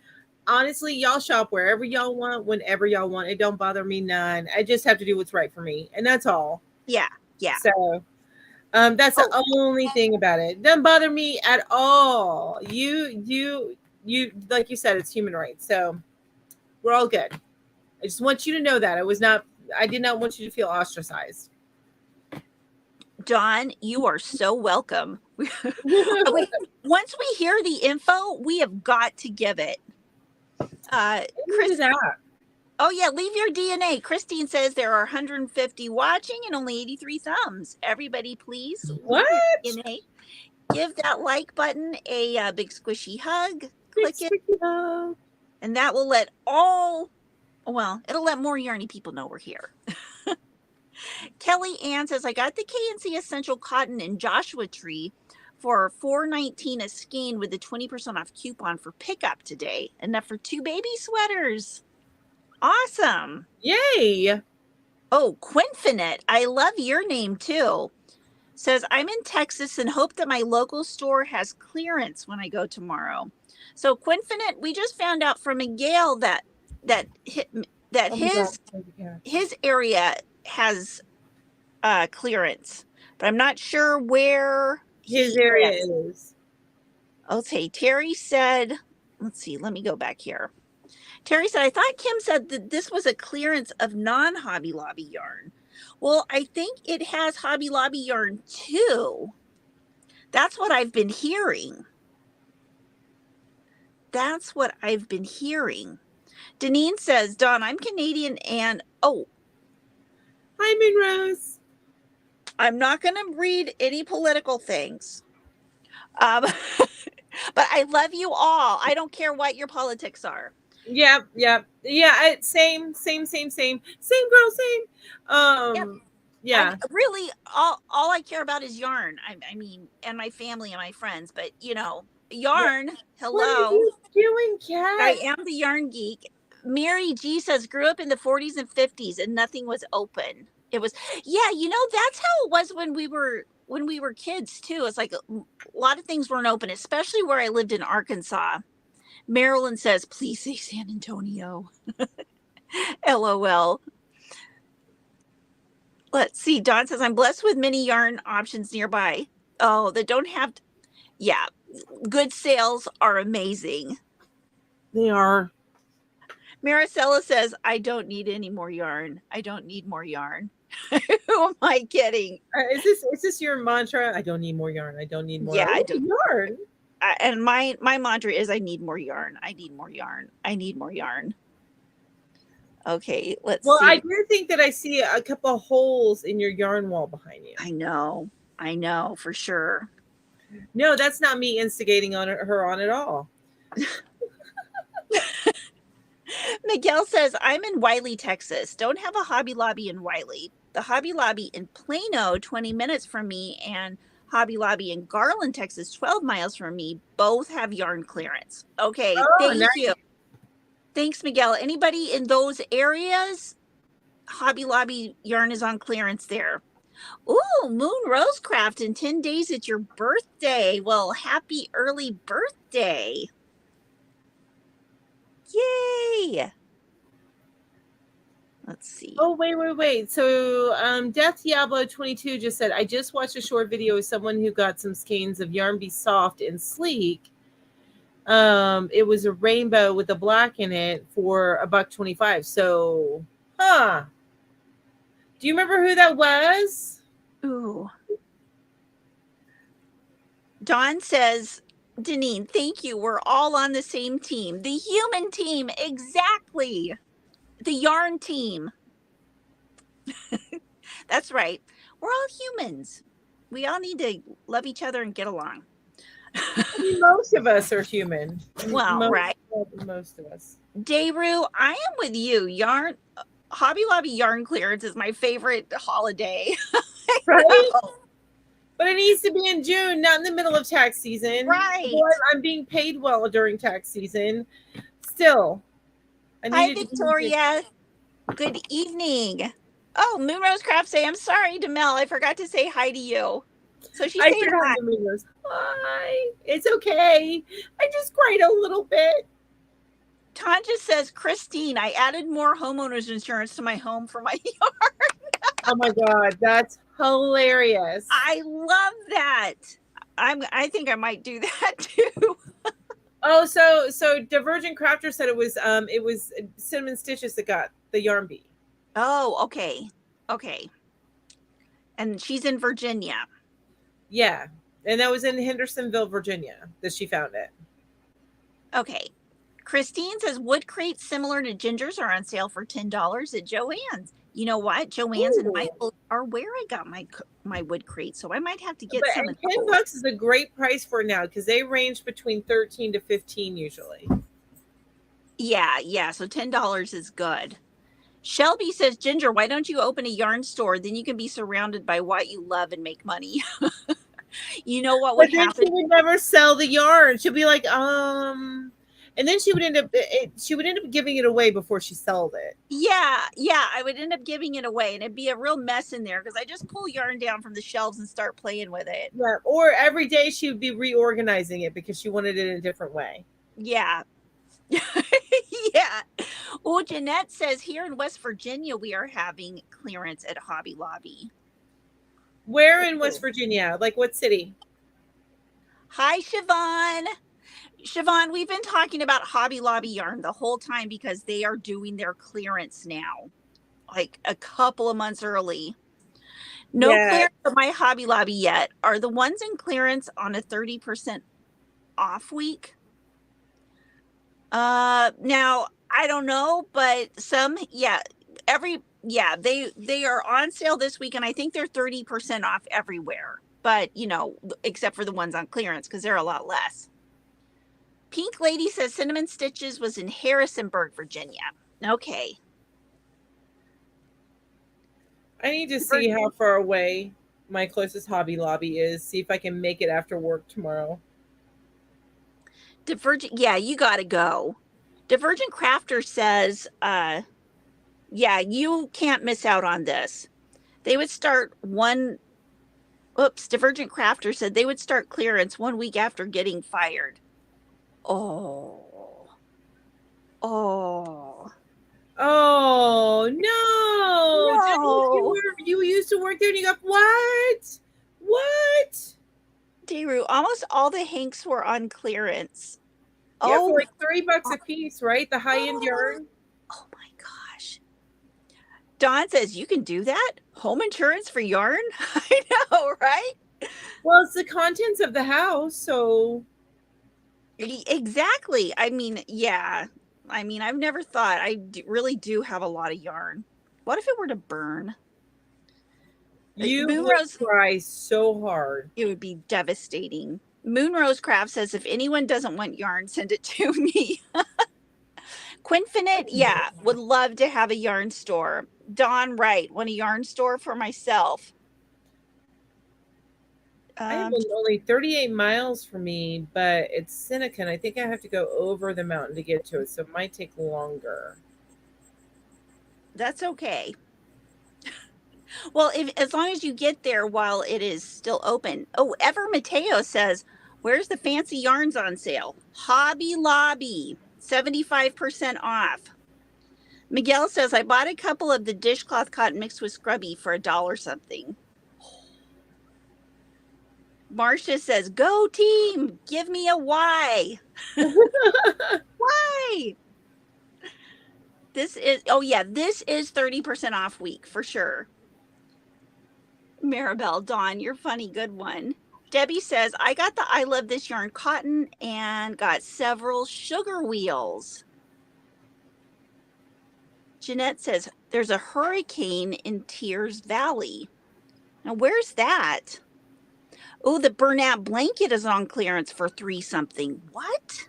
honestly, y'all shop wherever y'all want, whenever y'all want. It don't bother me none. I just have to do what's right for me, and that's all. Yeah, yeah. So that's the only thing about it. It doesn't bother me at all. You like you said, it's human rights. So we're all good. I just want you to know that I did not want you to feel ostracized. Dawn, you are so welcome. Once we hear the info, we have got to give it. Chris, oh yeah, leave your DNA. Christine says there are 150 watching and only 83 thumbs. Everybody, please What? Leave your DNA. Give that like button a big squishy hug. Click it, and that will let it'll let more yarny people know we're here. Kelly Ann says, I got the KNC Essential Cotton in Joshua Tree for $4.19 a skein with the 20% off coupon for pickup today. Enough for 2 baby sweaters. Awesome. Yay. Oh, Quinfinite. I love your name too. Says, I'm in Texas and hope that my local store has clearance when I go tomorrow. So Quinfinite, we just found out from Miguel that his area has clearance, but I'm not sure where his area is. Okay, Terry said, let's see, let me go back here. Terry said, I thought Kim said that this was a clearance of non-Hobby Lobby yarn. Well, I think it has Hobby Lobby yarn too. That's what I've been hearing. That's what I've been hearing. Deneen says, Dawn, I'm Canadian and hi, Minrose. I'm not going to read any political things. But I love you all. I don't care what your politics are. Yeah. Same, girl, same. Yeah. Really, all I care about is yarn. I mean, and my family and my friends. But yarn. Hello. What are you doing, Kat? I am the yarn geek. Mary G says, grew up in the 40s and 50s and nothing was open. It was, that's how it was when we were kids too. It's like a lot of things weren't open, especially where I lived in Arkansas. Marilyn says, please say San Antonio. LOL. Let's see. Dawn says, I'm blessed with many yarn options nearby. Oh, that don't have, good sales are amazing. They are. Maricela says, I don't need any more yarn. I don't need more yarn. Who am I kidding? Is this your mantra? I don't need more yarn. I don't need more yarn. I don't yarn. And my mantra is I need more yarn. I need more yarn. I need more yarn. Okay, let's see. Well, I do think that I see a couple of holes in your yarn wall behind you. I know for sure. No, that's not me instigating her on at all. Miguel says, I'm in Wiley, Texas. Don't have a Hobby Lobby in Wiley. The Hobby Lobby in Plano, 20 minutes from me, and Hobby Lobby in Garland, Texas, 12 miles from me, both have yarn clearance. Okay, thank you. Thanks, Miguel. Anybody in those areas, Hobby Lobby yarn is on clearance there. Ooh, Moon Rosecraft, in 10 days it's your birthday. Well, happy early birthday. Yay. Let's see. Oh, wait. So Death Diablo 22 just said, I just watched a short video of someone who got some skeins of Yarn Be Soft and Sleek. It was a rainbow with a black in it for $1.25. So, do you remember who that was? Ooh. Dawn says, Deneen, thank you. We're all on the same team. The human team, exactly. The yarn team. That's right. We're all humans. We all need to love each other and get along. I mean, most of us are human. Well, right. Most of us. Dayru, I am with you. Hobby Lobby yarn clearance is my favorite holiday. Right? But it needs to be in June, not in the middle of tax season. Right. But I'm being paid well during tax season. Still. Hi, Victoria. Good evening. Oh, Moonrose Craft say, I'm sorry, Demel. I forgot to say hi to you. So she said hi. Hi. It's okay. I just cried a little bit. Tanja says, Christine, I added more homeowners insurance to my home for my yard. Oh my God, that's hilarious. I love that. I think I might do that too. Oh, so Divergent Crafter said it was Cinnamon Stitches that got the Yarn Bee. Oh, okay. And she's in Virginia. Yeah. And that was in Hendersonville, Virginia that she found it. Okay. Christine says wood crates similar to Ginger's are on sale for $10 at Joann's. You know what? Joann's and Michael are where I got my wood crate, so I might have to get some. $10 is a great price for now because they range between 13 to 15 usually. Yeah. So $10 is good. Shelby says, Ginger, why don't you open a yarn store? Then you can be surrounded by what you love and make money. You know what would happen? She would never sell the yarn. She'll be like, and then she would end up giving it away before she sold it. Yeah, I would end up giving it away, and it'd be a real mess in there because I just pull yarn down from the shelves and start playing with it. Yeah, or every day she would be reorganizing it because she wanted it in a different way. Yeah. Yeah. Oh, Jeanette says here in West Virginia we are having clearance at Hobby Lobby. Where in West Virginia? Like what city? Hi, Siobhan. Siobhan, we've been talking about Hobby Lobby yarn the whole time because they are doing their clearance now, like a couple of months early. No clearance at my Hobby Lobby yet. Are the ones in clearance on a 30% off week? Now I don't know, but some, they are on sale this week, and I think they're 30% off everywhere. But except for the ones on clearance because they're a lot less. Pink Lady says Cinnamon Stitches was in Harrisonburg, Virginia. Okay. I need to see how far away my closest Hobby Lobby is. See if I can make it after work tomorrow. Divergent, you got to go. Divergent Crafter says, you can't miss out on this. They would start Divergent Crafter said they would start clearance 1 week after getting fired. Oh no. You used to work there and you got what? Dayru, almost all the Hanks were on clearance. Yeah, for like $3 a piece, right? The high-end yarn. Oh my gosh. Dawn says you can do that? Home insurance for yarn? I know, right? Well, it's the contents of the house, so exactly. I mean, yeah. I mean, I've never thought. Really do have a lot of yarn. What if it were to burn? You would try so hard. It would be devastating. Moonrose Craft says, if anyone doesn't want yarn, send it to me. Quinfinite, would love to have a yarn store. Dawn, right, want a yarn store for myself. I have only 38 miles for me, but it's Seneca, and I think I have to go over the mountain to get to it, so it might take longer. That's okay. Well, if as long as you get there while it is still open. Oh, Ever Mateo says, "Where's the fancy yarns on sale?" Hobby Lobby, 75% off. Miguel says, "I bought a couple of the dishcloth cotton mixed with scrubby for $1 something." Marcia says, "Go team, give me a Y." Why? This is, oh yeah, this is 30% off week for sure. Maribel, Dawn, you're funny, good one. Debbie says, "I got the I Love This Yarn cotton and got several sugar wheels." Jeanette says, "There's a hurricane in Tears Valley." Now, where's that? Oh, the burnout blanket is on clearance for $3 something. What?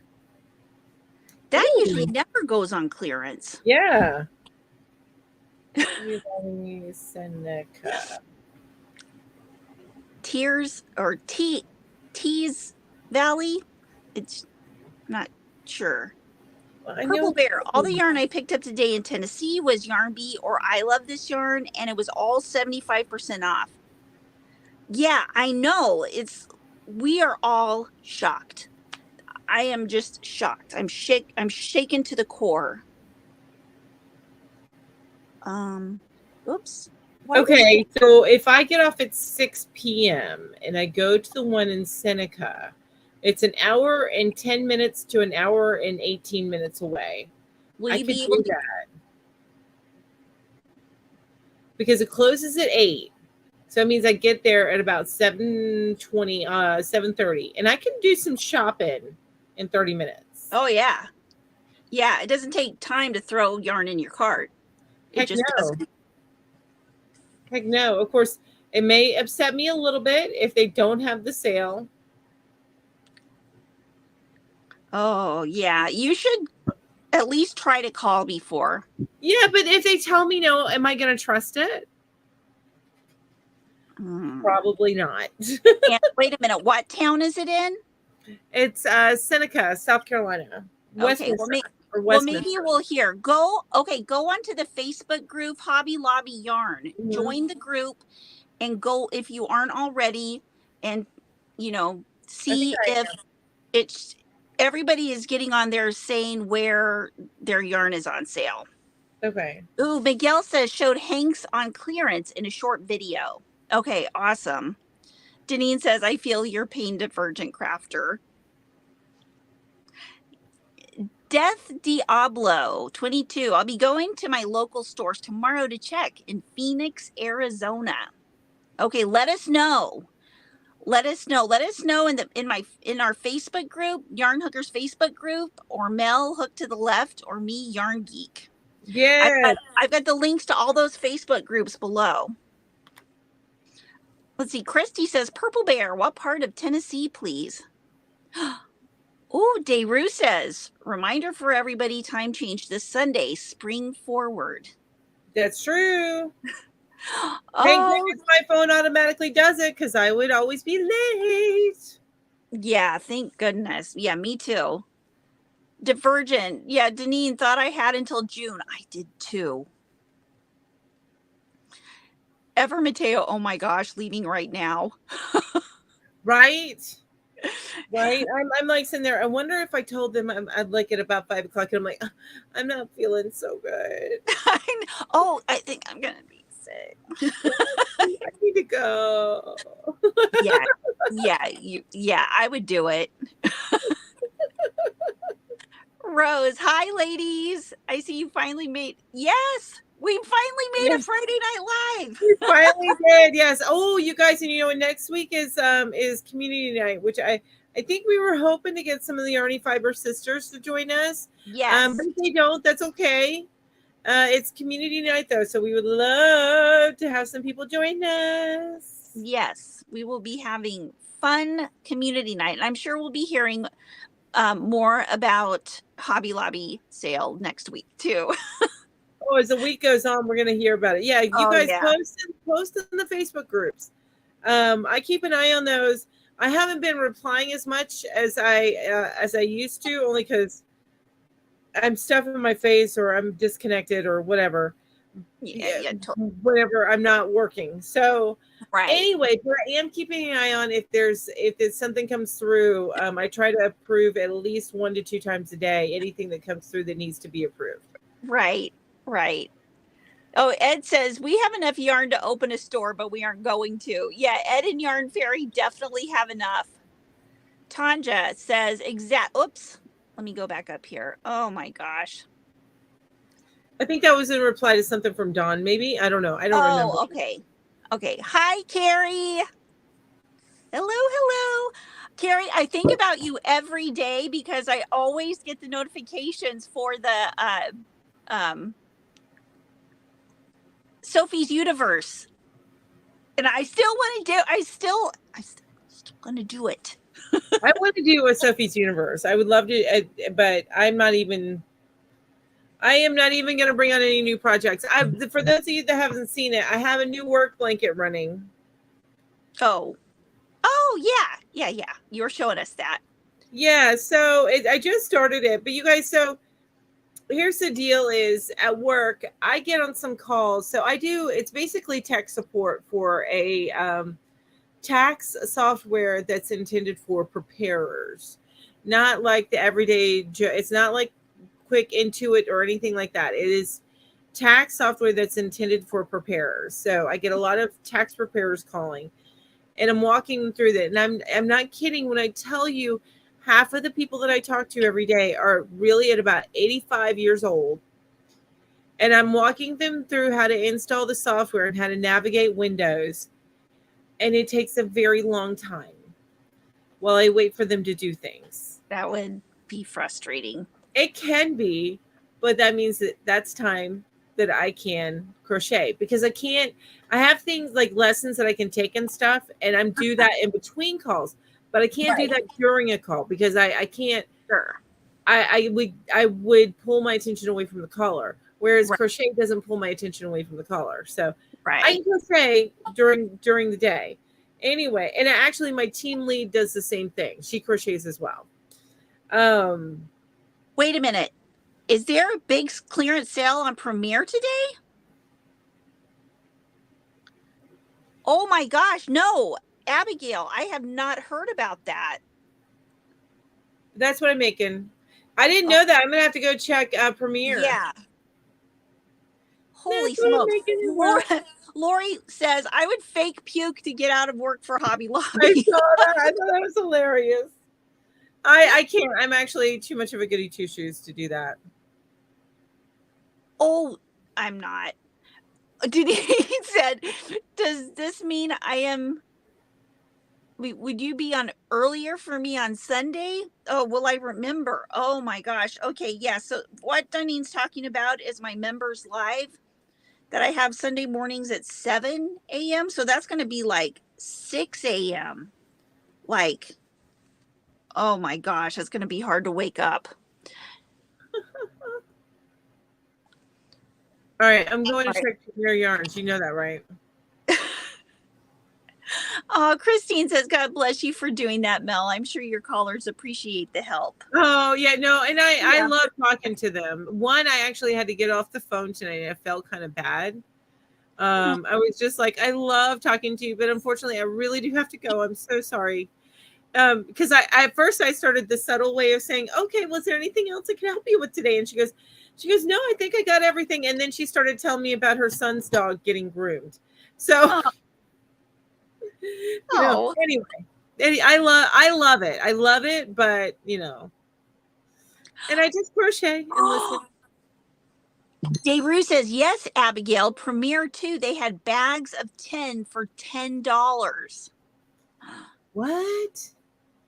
That Ooh. usually never goes on clearance. Yeah. Seneca. Tears or Tees Valley? It's not sure. Well, Purple Bear. All the yarn I picked up today in Tennessee was Yarn Bee or I Love This Yarn, and it was all 75% off. Yeah, I know. We are all shocked. I am just shocked. I'm shaken to the core. Oops. Okay, so if I get off at 6 p.m. and I go to the one in Seneca, it's an hour and 10 minutes to an hour and 18 minutes away. Will I you can be able do to? that because it closes at 8. So it means I get there at about 7:20, 7:30, and I can do some shopping in 30 minutes. Oh yeah. Yeah, it doesn't take time to throw yarn in your cart. It just doesn't. Heck no. Of course, it may upset me a little bit if they don't have the sale. Oh yeah, you should at least try to call before. Yeah, but if they tell me no, am I going to trust it? Probably not. And wait a minute, what town is it in? It's Seneca, South Carolina. Okay, well, maybe we'll hear. Go onto the Facebook group Hobby Lobby Yarn. Mm-hmm. Join the group and go if you aren't already, and see if it's everybody is getting on there saying where their yarn is on sale. Okay. Ooh, Miguel says showed Hanks on clearance in a short video. Okay, awesome. Deneen says, "I feel your pain, Divergent Crafter." Death Diablo 22. "I'll be going to my local stores tomorrow to check in Phoenix, Arizona." Okay, let us know. Let us know in our Facebook group, Yarn Hookers Facebook group, or Mel Hook to the Left, or me, Yarn Geek. Yeah. I've got the links to all those Facebook groups below. Let's see. Christy says, "Purple Bear, what part of Tennessee, please?" Oh, Dayru says, "Reminder for everybody, time change this Sunday, spring forward." That's true. Oh, thank goodness my phone automatically does it, because I would always be late. Yeah, thank goodness. Yeah, me too. Divergent. Yeah, Deneen thought I had until June. I did too. Ever Mateo, oh my gosh, leaving right now. Right? Right? I'm like sitting there. I wonder if I told them I'd like it about 5 o'clock, and I'm like, I'm not feeling so good. I think I'm gonna be sick. I need to go. Yeah, I would do it. Rose, hi ladies. I see you finally made. Yes, we finally made a Friday Night Live. We finally did. Yes. Oh, you guys, and next week is community night, which I think we were hoping to get some of the Yarny Fiber sisters to join us. Yes. But if they don't, that's okay. It's community night though, so we would love to have some people join us. Yes, we will be having fun community night. And I'm sure we'll be hearing more about Hobby Lobby sale next week too. Oh, as the week goes on, we're going to hear about it. Yeah, you guys post in the Facebook groups. I keep an eye on those. I haven't been replying as much as I used to, only because I'm stuffing my face or I'm disconnected or whatever. whenever I'm not working. So right. anyway, but I am keeping an eye on if there's something comes through. I try to approve at least 1 to 2 times a day anything that comes through that needs to be approved. Right. Oh, Ed says we have enough yarn to open a store, but we aren't going to. Yeah, Ed and Yarn Fairy definitely have enough. Tanja says oops. Let me go back up here. Oh my gosh. I think that was in reply to something from Dawn, maybe. I don't know. I don't remember. Okay. Hi, Carrie. Hello. Carrie, I think about you every day because I always get the notifications for the Sophie's Universe. And I still want to do I still want to do it. I want to do a Sophie's Universe. I would love to, but I am not even going to bring on any new projects. For those of you that haven't seen it, I have a new work blanket running. Oh, yeah. You were showing us that. Yeah, so I just started it, but you guys, so here's the deal: is at work I get on some calls. So it's basically tech support for a tax software that's intended for preparers, not like the everyday. It's not like Quick Intuit or anything like that. It is tax software that's intended for preparers. So I get a lot of tax preparers calling, and I'm walking them through that. And I'm not kidding when I tell you half of the people that I talk to every day are really at about 85 years old. And I'm walking them through how to install the software and how to navigate Windows. And it takes a very long time while I wait for them to do things. That would be frustrating. It can be, but that means that's time that I can crochet, because I have things like lessons that I can take and stuff, and I'm do that in between calls, but I can't do that during a call because I can't. Sure. I would pull my attention away from the caller, whereas crochet doesn't pull my attention away from the caller. So I can crochet during the day. Anyway, and actually my team lead does the same thing. She crochets as well. Wait a minute. Is there a big clearance sale on Premiere today? Oh my gosh, no. Abigail, I have not heard about that. That's what I'm making. I didn't know that. I'm going to have to go check Premiere. Yeah. Holy smokes. Lori says, I would fake puke to get out of work for Hobby Lobby. I saw that. I thought that was hilarious. I can't. I'm actually too much of a goody two shoes to do that. Oh, I'm not. He said, does this mean I am... Would you be on earlier for me on Sunday? Oh, will I remember? Oh my gosh. Okay, yeah. So what Dunning's talking about is my members live that I have Sunday mornings at 7 a.m. So that's going to be like 6 a.m. Like, oh my gosh, it's going to be hard to wake up. All right, I'm going to check your yarns. You know that, right? Oh, Christine says, God bless you for doing that, Mel. I'm sure your callers appreciate the help. Oh, yeah, no, and I love talking to them. One, I actually had to get off the phone tonight, and I felt kind of bad. I was just like, I love talking to you, but unfortunately, I really do have to go. I'm so sorry. Because at first I started the subtle way of saying, okay, was there anything else I can help you with today? And she goes, no, I think I got everything. And then she started telling me about her son's dog getting groomed. So, anyway, I love it. I love it, but and I just crochet and listen. Dayru says, yes, Abigail, Premiere 2, they had bags of 10 for $10. What?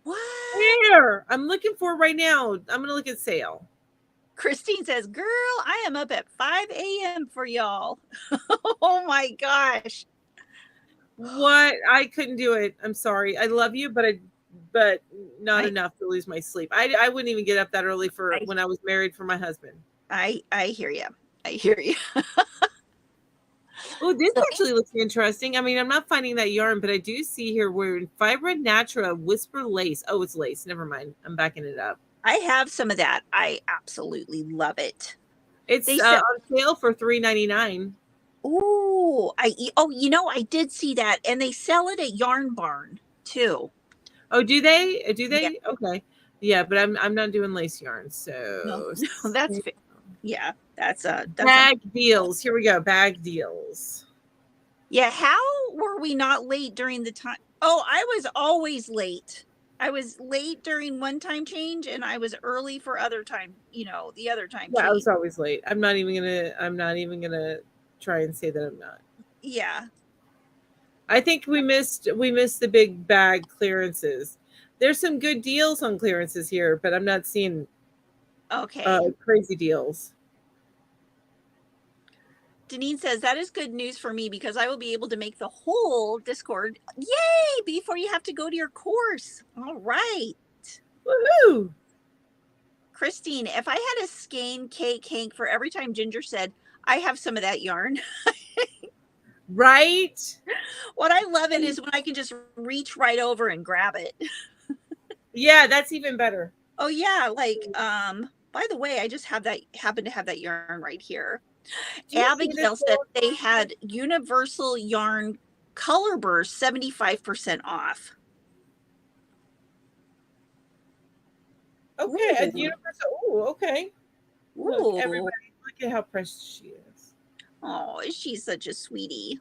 Where? I'm looking for right now. I'm going to look at sale. Christine says, girl, I am up at 5 a.m. for y'all. Oh my gosh. What? I couldn't do it. I'm sorry. I love you, but not enough to lose my sleep. I wouldn't even get up that early when I was married for my husband. I hear you. Oh, this actually looks interesting. I mean, I'm not finding that yarn, but I do see here we're in Fibra Natura Whisper Lace. Oh, it's lace. Never mind. I'm backing it up. I have some of that. I absolutely love it. It's They said, on sale for $3.99. "Ooh, I did see that, and they sell it at Yarn Barn too." Oh, do they? Do Yeah, they? Okay. Yeah, but I'm not doing lace yarn, no, so no, that's yeah, that's a bag deals. Here we go. Bag deals. yeah. How were we not late during the time? Oh, I was always late. I was late during one time change, and I was early for other time. The other time Yeah, I was change. always late. I'm not even gonna try and say that I'm not. Yeah. I think we missed the big bag clearances. There's some good deals on clearances here, but I'm not seeing Okay. crazy deals. Deneen says that is good news for me because I will be able to make the whole Discord. Yay! Before you have to go to your course. All right. Woohoo! Christine, if I had a skein cake hank for every time Ginger said, I have some of that yarn. Right? What I love it is when I can just reach right over and grab it. Yeah, that's even better. Oh yeah, like by the way, I just happen to have that yarn right here. Do you see this Abigail said they had Universal Yarn Color Burst 75% off. Okay, at Ooh. Universal. Oh, okay. Look, Ooh. everybody, look at how precious she is. Oh, she's such a sweetie.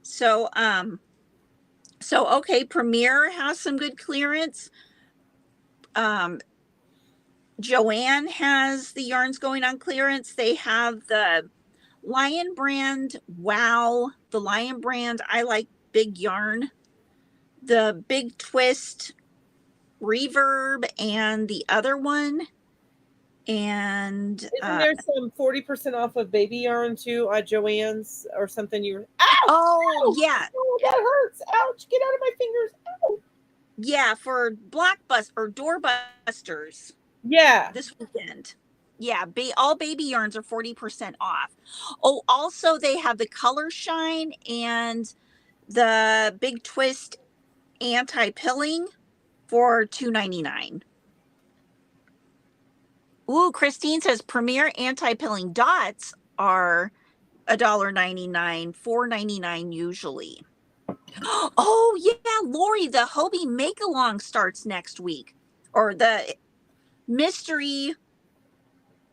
So, okay, Premier has some good clearance. Um, Joanne has the yarns going on clearance. They have the Lion brand. Wow, the Lion brand. I like big yarn. The Big Twist Reverb and the other one. And Isn't there some 40% off of baby yarn too at Joann's or something? Ow! oh Ow! yeah, Oh, that hurts. Ouch! Get out of my fingers. Ow! yeah, for Blockbuster or Doorbusters Yeah. this weekend. Yeah, all baby yarns are 40% off. Oh, also they have the Color Shine and the Big Twist anti-pilling for $2.99. Ooh, Christine says Premier anti-pilling dots are $1.99, $4.99 usually. Oh yeah, Lori, the Hobie Make Along starts next week, or the mystery,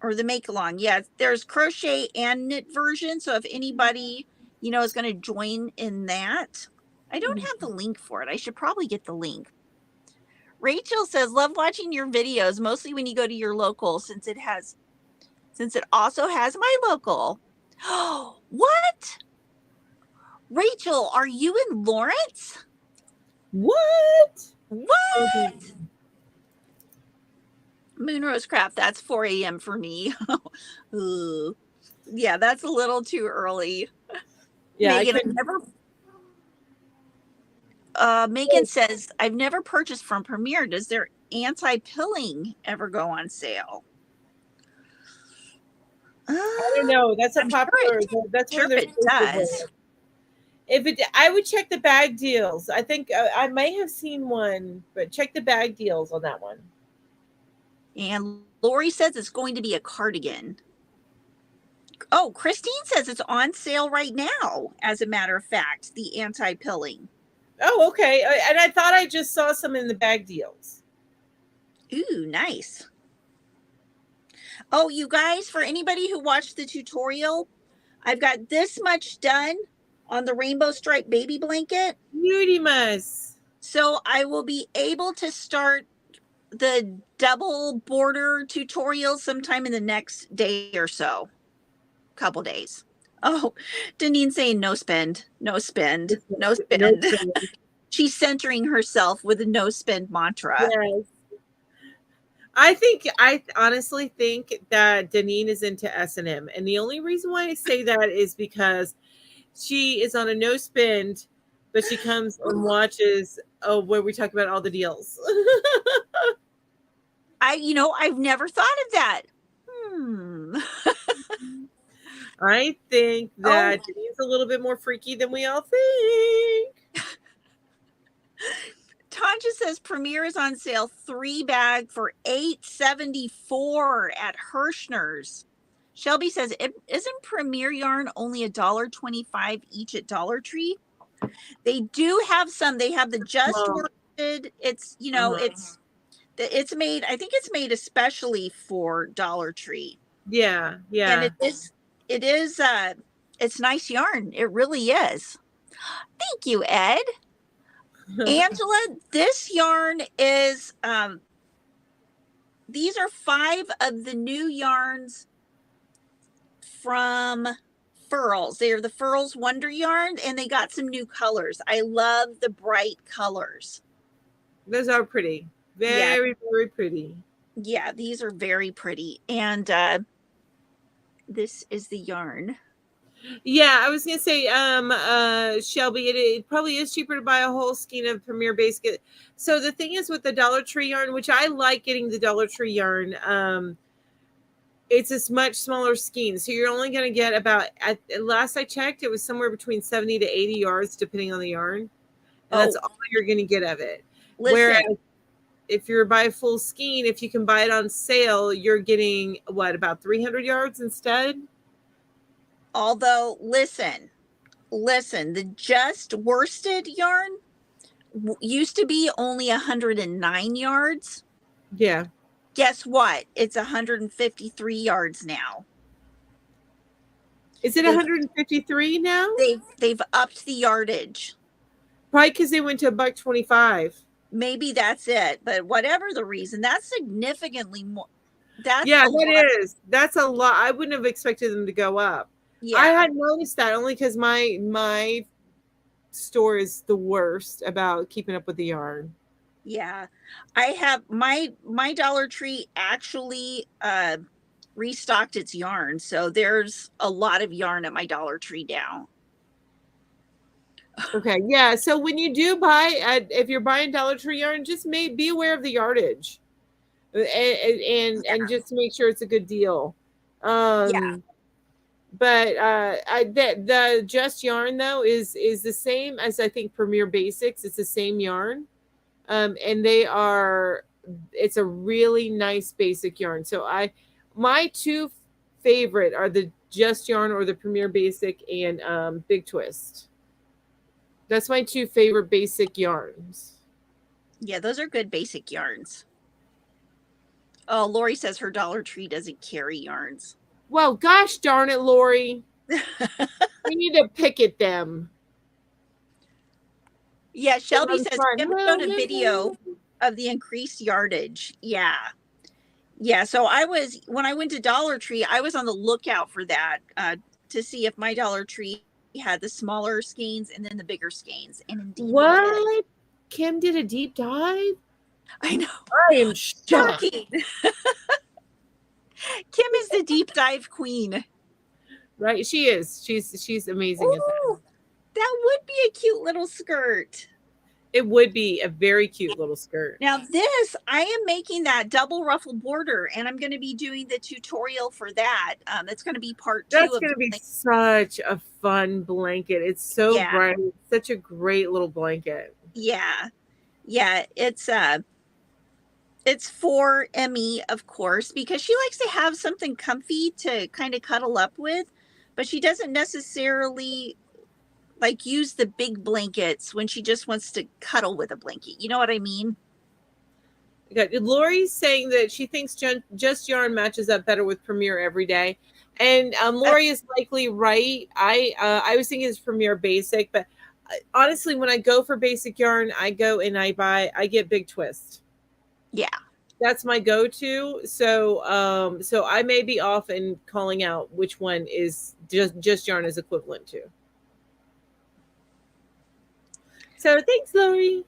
or the Make Along. Yeah, there's crochet and knit version. So if anybody is going to join in that, I don't have the link for it. I should probably get the link. Rachel says, love watching your videos, mostly when you go to your local, since it also has my local. What? Rachel, are you in Lawrence? What? What? Moonrose Craft, that's 4 a.m. for me. Ooh. Yeah, that's a little too early. Yeah, I Megan, couldn't. Megan says, I've never purchased from Premier. Does their anti-pilling ever go on sale? I don't know. That's a I'm popular. That's one sure of their it does. If it, I would check the bag deals. I think I may have seen one, but check the bag deals on that one. And Lori says it's going to be a cardigan. Oh, Christine says it's on sale right now, as a matter of fact, the anti-pilling. Oh, okay. And I thought I just saw some in the bag deals. Ooh, nice. Oh, you guys, for anybody who watched the tutorial, I've got this much done on the rainbow stripe baby blanket. Beautymas. So I will be able to start the double border tutorial sometime in the next day or so. Couple days. Oh, Deneen saying no spend, no spend, no spend. No. She's centering herself with a no spend mantra. Yes. I honestly think that Deneen is into S&M. And the only reason why I say that is because she is on a no spend, but she comes and watches where we talk about all the deals. I've never thought of that. I think that Deneen's a little bit more freaky than we all think. Tanja says Premier is on sale 3 bag for $8.74 at Hirschner's. Shelby says, isn't Premier Yarn only $1.25 each at Dollar Tree? They do have some. They have the just worsted. It's, you know, it's made, I think it's made especially for Dollar Tree. Yeah, yeah. And it's nice yarn. It really is. Thank you, Ed. Angela, this yarn is, these are 5 of the new yarns from Furls. They are the Furls Wonder Yarn, and they got some new colors. I love the bright colors. Those are pretty. Very, very pretty. Yeah, these are very pretty. And this is the yarn. Yeah, I was gonna say, Shelby, it probably is cheaper to buy a whole skein of Premier Basic. So the thing is with the Dollar Tree yarn, which I like getting the Dollar Tree yarn, it's a much smaller skein. So you're only gonna get about, at last I checked, it was somewhere between 70 to 80 yards, depending on the yarn. And that's all you're gonna get of it. Listen. Whereas if you're buy a full skein, if you can buy it on sale, you're getting about 300 yards instead. Although, listen, the just worsted yarn used to be only 109 yards. Yeah. Guess what? It's 153 yards now. Is it 153 now? They've upped the yardage. Probably because they went to $1.25. Maybe that's it. But whatever the reason, that's significantly more. That is. That's a lot. I wouldn't have expected them to go up. Yeah. I had noticed that only because my store is the worst about keeping up with the yarn. Yeah. I have my Dollar Tree actually restocked its yarn. So there's a lot of yarn at my Dollar Tree now. Okay. Yeah. So when you do buy, if you're buying Dollar Tree yarn, just be aware of the yardage and just make sure it's a good deal. But the Just Yarn though is the same as I think Premier Basics. It's the same yarn, and it's a really nice basic yarn. So my 2 favorite are the Just Yarn or the Premier Basic and Big Twist. That's my 2 favorite basic yarns. Yeah, those are good basic yarns. Oh, Lori says her Dollar Tree doesn't carry yarns. Well, gosh darn it, Lori. We need to picket them. Yeah, Shelby says Kim showed a video of the increased yardage. Yeah. Yeah, so when I went to Dollar Tree, I was on the lookout for that to see if my Dollar Tree had the smaller skeins and then the bigger skeins. And indeed, what? Kim did a deep dive? I know. I am shocking. Kim is the deep dive queen. Right, she is. She's amazing at that. That would be a cute little skirt. It would be a very cute little skirt. Now this, I am making that double ruffle border, and I'm going to be doing the tutorial for that. That's going to be part 2. That's going to be such a fun blanket. It's so bright. It's such a great little blanket. Yeah. Yeah, it's for Emmy, of course, because she likes to have something comfy to kind of cuddle up with, but she doesn't necessarily like use the big blankets when she just wants to cuddle with a blanket. You know what I mean? Lori's saying that she thinks Just Yarn matches up better with Premier every day. And Lori is likely right. I was thinking it's Premier Basic, but honestly, when I go for basic yarn, I go and I get Big Twist. Yeah. That's my go-to. So I may be off and calling out which one is Just Yarn is equivalent to. So thanks, Lori.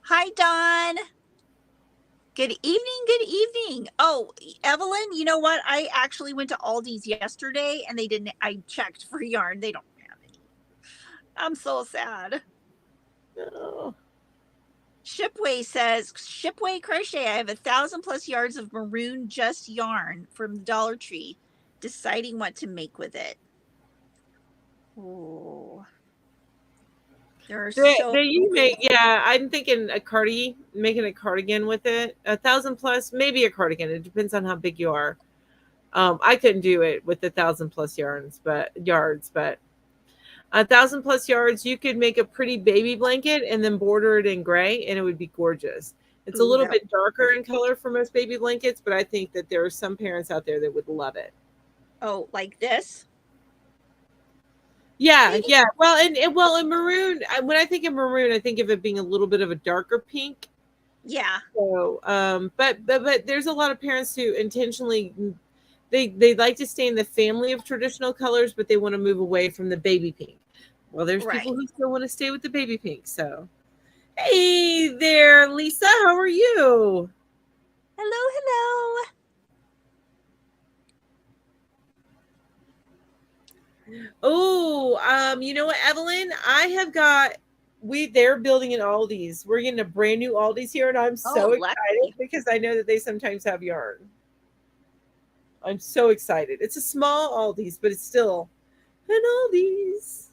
Hi, Dawn. Good evening. Good evening. Oh, Evelyn, you know what? I actually went to Aldi's yesterday and I checked for yarn. They don't have any. I'm so sad. Oh. Shipway says, Shipway Crochet, I have 1,000+ yards of maroon Just Yarn from the Dollar Tree. Deciding what to make with it. Oh. I'm thinking making a cardigan with it. 1,000+, maybe a cardigan. It depends on how big you are. I couldn't do it with 1,000+ yards, but 1,000+ yards, you could make a pretty baby blanket and then border it in gray, and it would be gorgeous. It's a Ooh, little that bit darker in color for most baby blankets, but I think that there are some parents out there that would love it. oh, like this? Yeah, Maybe. yeah. Well, and in maroon, when I think of maroon, I think of it being a little bit of a darker pink. Yeah. So, but there's a lot of parents who intentionally they like to stay in the family of traditional colors, but they want to move away from the baby pink. Well, there's Right. people who still want to stay with the baby pink. So, hey there, Lisa, how are you? Hello, hello. Oh, you know what, Evelyn? I have got they're building an Aldi's. We're getting a brand new Aldi's here, and I'm Oh, so excited lucky. because I know that they sometimes have yarn. I'm so excited. It's a small Aldi's, but it's still an Aldi's.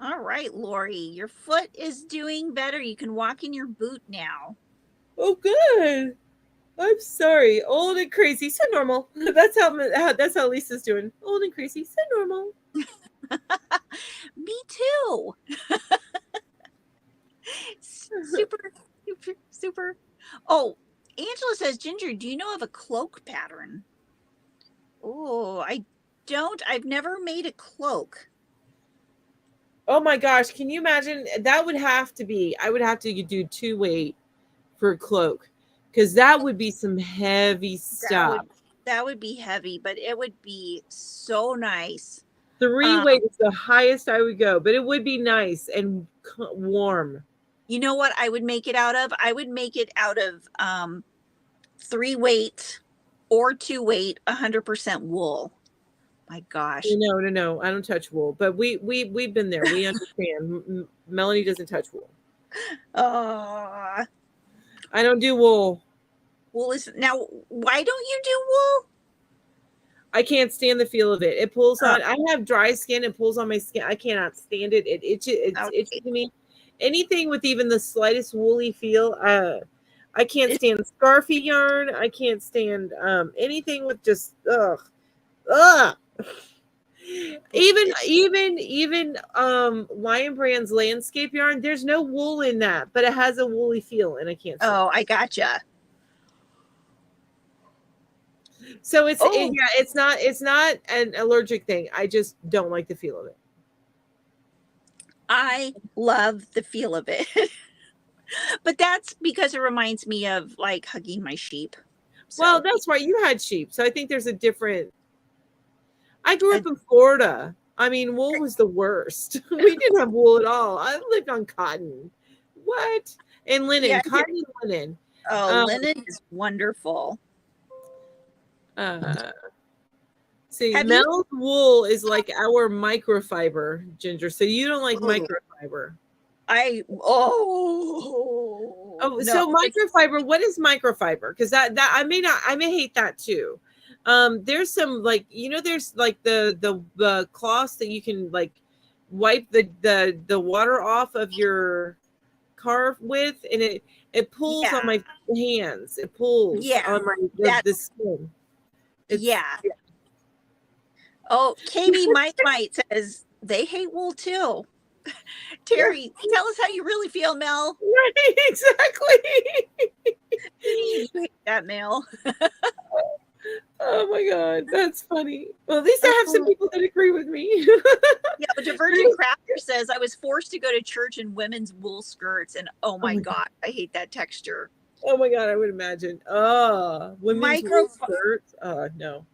All right, Lori, your foot is doing better. You can walk in your boot now. Oh, good. I'm sorry. Old and crazy, so normal. That's how Lisa's doing. Old and crazy, so normal. Me too. Super, super, super. Oh, Angela says, Ginger, do you know of a cloak pattern? Oh, I don't. I've never made a cloak. Oh my gosh, can you imagine? That would have to be. I would have to do 2 weight for a cloak because that would be some heavy That stuff. would that would be heavy, but it would be so nice. 3 weight is the highest I would go, but it would be nice and warm. You know what I would make it out of? I would make it out of 3 weight or 2 weight, 100% wool. My gosh. No. I don't touch wool, but we've been there. We understand. Melanie doesn't touch wool. Uh, I don't do wool. wool is now. Why don't you do wool? I can't stand the feel of it. It pulls Oh, on. I have dry skin. It pulls on my skin. I cannot stand it. It's itchy okay. to me. Anything with even the slightest woolly feel. I can't It, stand scarfy yarn. I can't stand anything with just ugh. Even Lion Brand's landscape yarn. There's no wool in that, but it has a woolly feel, and I can't stand oh, it. I gotcha. So Oh, it's not an allergic thing. I just don't like the feel of it. I love the feel of it. But that's because it reminds me of like hugging my sheep. Well, So, that's right. You had sheep, so I think there's a different. I grew uh, up in Florida. I mean, wool was the worst. We didn't have wool at all. I lived on cotton. What? And yeah, linen, here. cotton and linen. Oh, Um, linen is wonderful. uh, See, Have you? Mel's wool is like our microfiber, Ginger. So you don't like Oh, microfiber. oh Oh, no, so microfiber, what is microfiber? Because that I may hate that too. There's some like there's like the cloths that you can like wipe the water off of your car with, and it pulls on yeah, my hands. It pulls yeah, on my that the skin. It's yeah. Oh, KB Mite says they hate wool too. yeah, Terry, tell us how you really feel, Mel. right, exactly. You hate that, Mel. Oh my god, that's funny. Well, at least I have some Oh, people that agree with me. yeah, but Divergent Crafter says I was forced to go to church in women's wool skirts, and oh Oh my my god. god, I hate that texture. Oh my god, I would imagine. Oh, women's Micro wool skirts. No.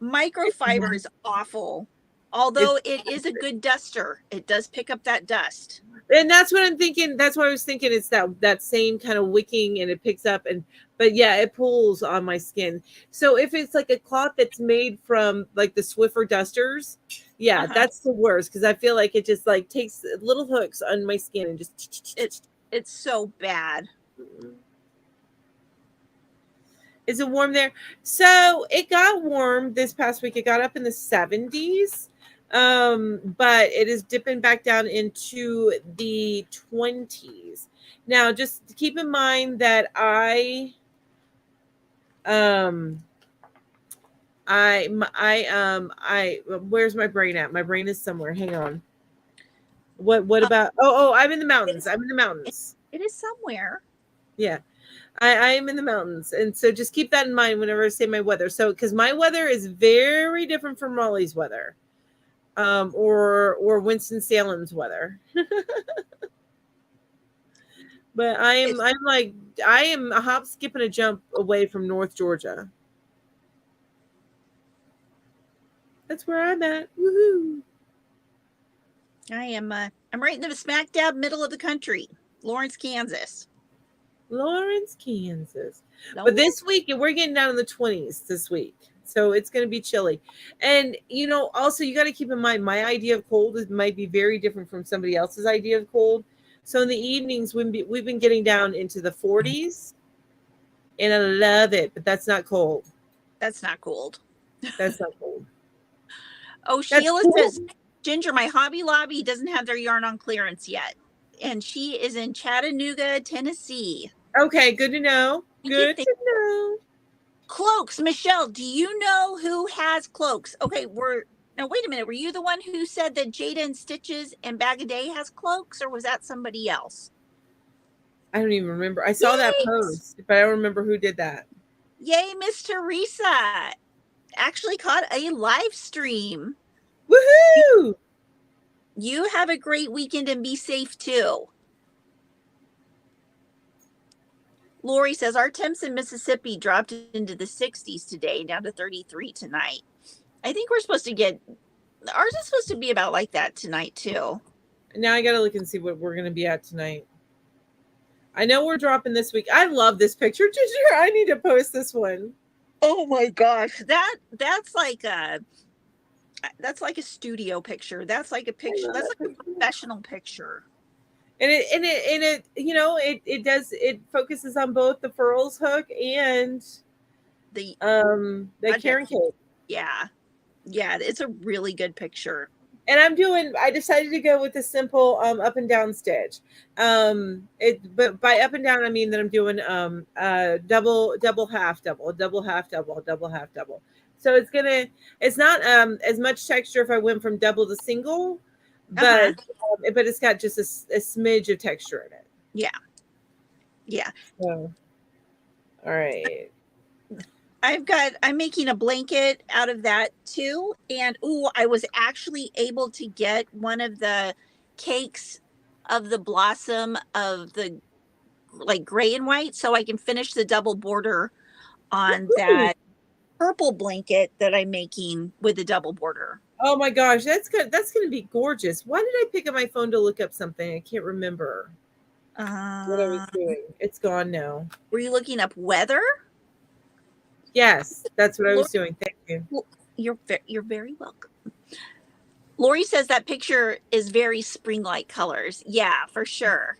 Microfiber is awful. Although It's it is a good duster, it does pick up that dust. and that's what I'm thinking. That's what I was thinking. It's that same kind of wicking, and it picks up, but yeah, it pulls on my skin. So if it's like a cloth that's made from like the Swiffer dusters, yeah, Uh-huh. that's the worst because I feel like it just like takes little hooks on my skin and It just. it's so bad. Is it warm there? So it got warm this past week. It got up in the 70s. But it is dipping back down into the 20s. Now, just keep in mind that I Where's my brain at? My brain is somewhere. Hang on. What about? Oh, I'm in the mountains. I'm in the mountains. It is somewhere. Yeah. I am in the mountains. And so just keep that in mind whenever I say my weather. So, because my weather is very different from Raleigh's weather, or Winston-Salem's weather. But I am a hop, skip, and a jump away from North Georgia. That's where I'm at. Woohoo! I'm right in the smack dab middle of the country, Lawrence, Kansas. Lawrence, Kansas. But this week, we're getting down in the 20s this week. So it's going to be chilly. And, also you got to keep in mind, my idea of cold might be very different from somebody else's idea of cold. So in the evenings, we've been getting down into the 40s. And I love it, but that's not cold. That's not cold. That's not cold. Oh, Sheila says, Ginger, my Hobby Lobby doesn't have their yarn on clearance yet. And she is in Chattanooga, Tennessee. Okay, good to know. Good to know. Cloaks. Michelle, do you know who has cloaks? Okay, now wait a minute. Were you the one who said that Jada and Stitches and Bag a Day has cloaks, or was that somebody else? I don't even remember. I saw that post, but I don't remember who did that. Yay, Miss Teresa. Actually caught a live stream. Woohoo! You have a great weekend and be safe too. Lori says our temps in Mississippi dropped into the 60s today, down to 33 tonight. I think we're supposed to get, ours is supposed to be about like that tonight too. Now I got to look and see what we're going to be at tonight. I know we're dropping this week. I love this picture, Ginger. I need to post this one. Oh my gosh. That's like a studio picture. That's like a picture. That's like a professional picture. And it focuses on both the furls hook and the Karen cake. Yeah. It's a really good picture. And I decided to go with a simple up and down stitch. But by up and down I mean that I'm doing double half double, double half double, double half double. So it's not as much texture if I went from double to single, but it's got just a smidge of texture in it. Yeah. So, all right. I'm making a blanket out of that too. And I was actually able to get one of the cakes of the blossom of the like gray and white, so I can finish the double border on that purple blanket that I'm making with the double border. Oh my gosh, that's good. That's going to be gorgeous. Why did I pick up my phone to look up something? I can't remember what I was doing. It's gone now. Were you looking up weather? Yes, that's what I was doing. Thank you. You're very welcome. Lori says that picture is very spring-like colors. Yeah, for sure.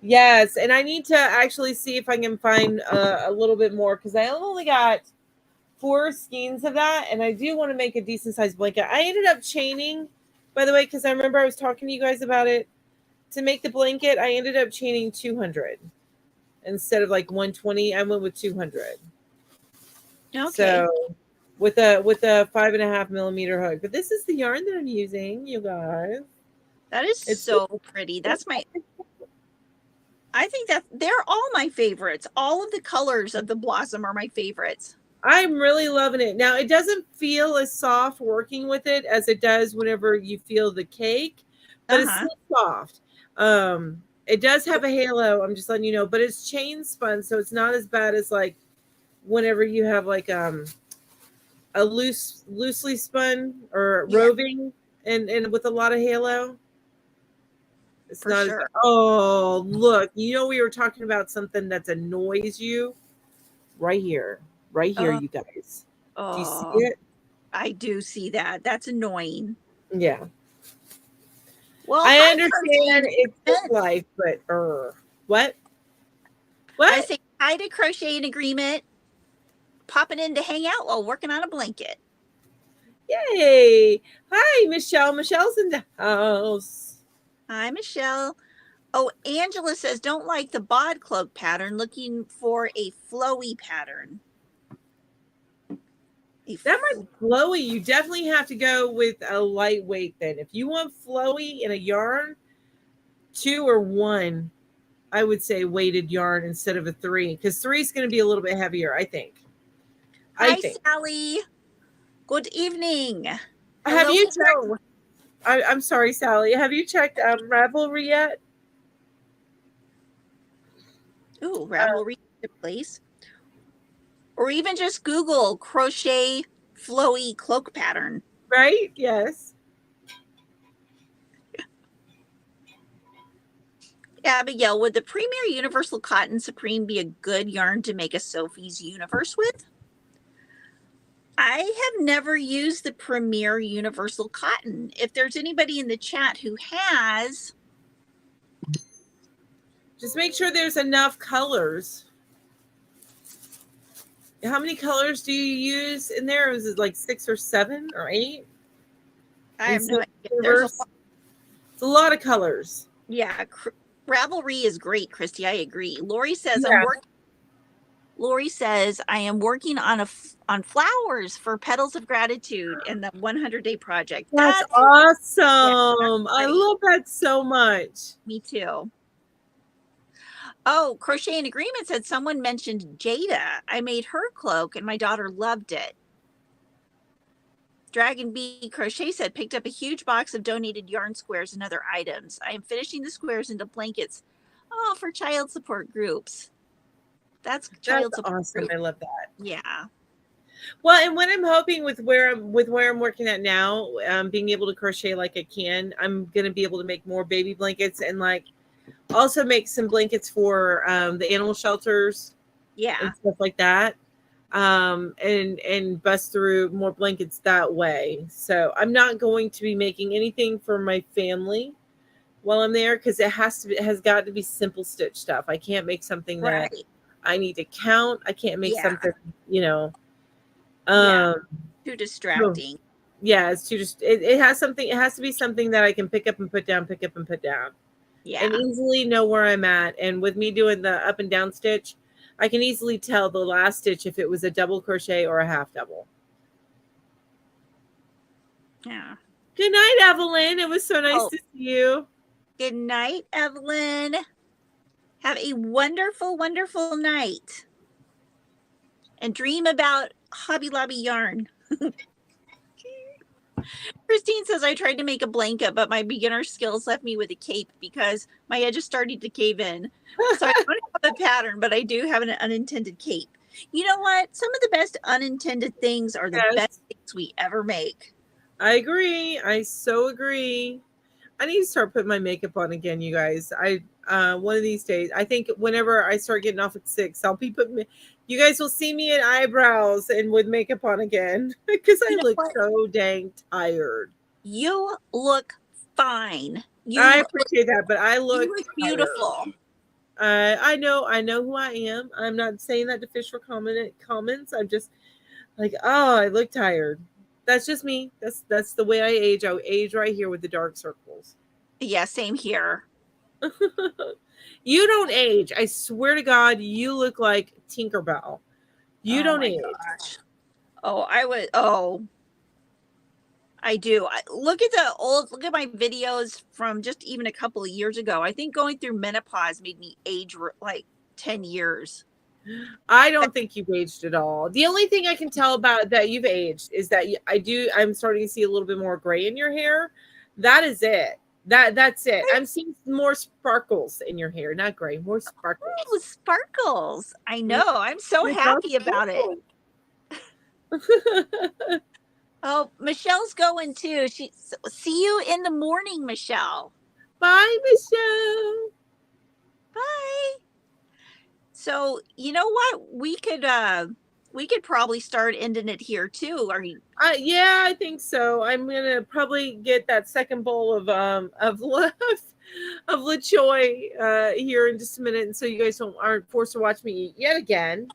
Yes, and I need to actually see if I can find a little bit more because I only got 4 skeins of that, and I do want to make a decent sized blanket. I ended up chaining, by the way, because I remember I was talking to you guys about it. To make the blanket, I ended up chaining 200 instead of like 120. I went with 200. Okay. So with a 5.5 millimeter hook, but this is the yarn that I'm using, you guys. That is so pretty. I think that they're all my favorites. All of the colors of the blossom are my favorites. I'm really loving it. Now, it doesn't feel as soft working with it as it does whenever you feel the cake, but it's still soft. It does have a halo, I'm just letting you know, but it's chain spun, so it's not as bad as like whenever you have like a loosely spun or roving and with a lot of halo. It's not sure. Oh, look, we were talking about something that annoys you right here, you guys. Do you see it? I do see that. That's annoying. Yeah. Well, I understand it's just life, but what? I say hi to Crochet in Agreement, popping in to hang out while working on a blanket. Yay! Hi, Michelle. Michelle's in the house. Hi, Michelle. Oh, Angela says, don't like the bod cloak pattern, looking for a flowy pattern. That might be flowy. You definitely have to go with a lightweight then. If you want flowy in a yarn, 2 or 1, I would say weighted yarn instead of a 3, because 3 is going to be a little bit heavier, I think. Hi, Sally. Good evening. Have you checked? I'm sorry, Sally. Have you checked Ravelry yet? Ooh, Ravelry place. Or even just Google crochet flowy cloak pattern. Right? Yes. Abigail, would the Premier Universal Cotton Supreme be a good yarn to make a Sophie's Universe with? I have never used the Premier Universal Cotton. If there's anybody in the chat who has, just make sure there's enough colors. How many colors do you use in there? Is it like 6 or 7 or 8? I have no idea. It's a lot of colors. Yeah, Ravelry is great, Christy. I agree. Lori says I'm working. Lori says I am working on flowers for Petals of Gratitude in the 100-day project. That's awesome. I love that so much. Me too. Oh, Crochet in Agreement said someone mentioned Jada. I made her cloak and my daughter loved it. Dragon Bee Crochet said picked up a huge box of donated yarn squares and other items. I am finishing the squares into blankets. Oh, for child support groups. That's child support awesome. I love that. Yeah. Well, and what I'm hoping with where I'm working at now, being able to crochet like I can, I'm gonna be able to make more baby blankets and like also make some blankets for the animal shelters. Yeah. And stuff like that. And bust through more blankets that way. So I'm not going to be making anything for my family while I'm there, because it has got to be simple stitch stuff. I can't make something that I need to count. I can't make something, too distracting. Yeah, it's too it has something. It has to be something that I can pick up and put down, pick up and put down. Yeah. And easily know where I'm at. And with me doing the up and down stitch, I can easily tell the last stitch if it was a double crochet or a half double. Yeah. Good night, Evelyn. It was so nice to see you. Good night, Evelyn. Have a wonderful, wonderful night. And dream about Hobby Lobby yarn. Christine says, I tried to make a blanket, but my beginner skills left me with a cape because my edges started to cave in. So I don't have a pattern, but I do have an unintended cape. You know what? Some of the best unintended things are the best things we ever make. I agree. I so agree. I need to start putting my makeup on again, you guys. One of these days, I think whenever I start getting off at 6, I'll be putting. You guys will see me in eyebrows and with makeup on again because I look so dang tired. You look fine. I appreciate that, but I look beautiful. I know who I am. I'm not saying that to fish for comments. I'm just like, oh, I look tired. That's just me. That's the way I age. I age right here with the dark circles. Yeah, same here. You don't age. I swear to God, you look like Tinkerbell. You don't age. Gosh. I do. Look at my videos from just even a couple of years ago. I think going through menopause made me age like 10 years. I don't think you've aged at all. The only thing I can tell about that you've aged is that I'm starting to see a little bit more gray in your hair. That is it. That's it. I'm seeing more sparkles in your hair, not gray, more sparkles. Oh, sparkles. I know. I'm so happy about it. Oh, Michelle's going too. See you in the morning, Michelle. Bye, Michelle. Bye. So, you know what? We could probably start ending it here too. Are you? Yeah, I think so. I'm gonna probably get that second bowl of LaChoy here in just a minute, and so you guys aren't forced to watch me eat yet again.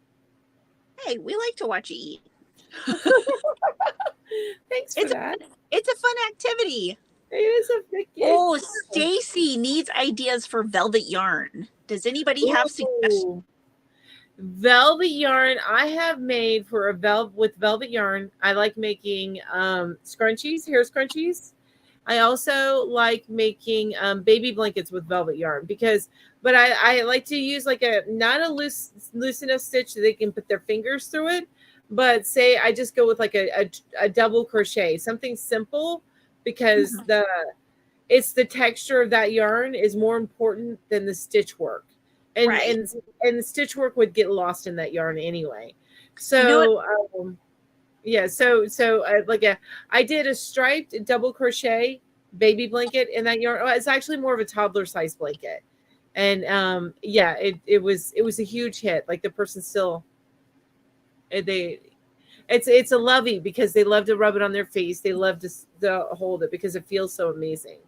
Hey, we like to watch you eat. Thanks for that. It's a fun activity. It is a big game. Oh, Stacy needs ideas for velvet yarn. Does anybody have suggestions? Velvet yarn. I have made for with velvet yarn. I like making scrunchies, hair scrunchies. I also like making baby blankets with velvet yarn but I like to use like a not a loose enough stitch that they can put their fingers through it. But say I just go with like a double crochet, something simple, because Mhm. it's the texture of that yarn is more important than the stitch work. And Right. the stitch work would get lost in that yarn anyway. You know what? So yeah, I did a striped double crochet baby blanket in that yarn. Oh, it's actually more of a toddler size blanket. And yeah, it was a huge hit. Like the person still they it's a lovey because they love to rub it on their face. They love to hold it because it feels so amazing.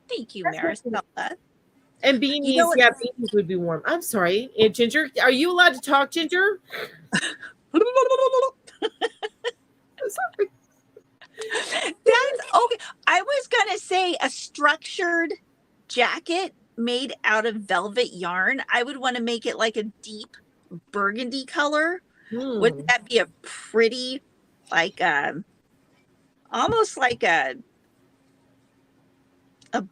Thank you, That's what- Maricela. And You know beanies, what? yeah, beanies would be warm. I'm sorry. And Ginger, are you allowed to talk, Ginger? Sorry. That's okay. I was gonna say a structured jacket made out of velvet yarn. I would want to make it like a deep burgundy color. Wouldn't Hmm. that be a pretty, like almost like a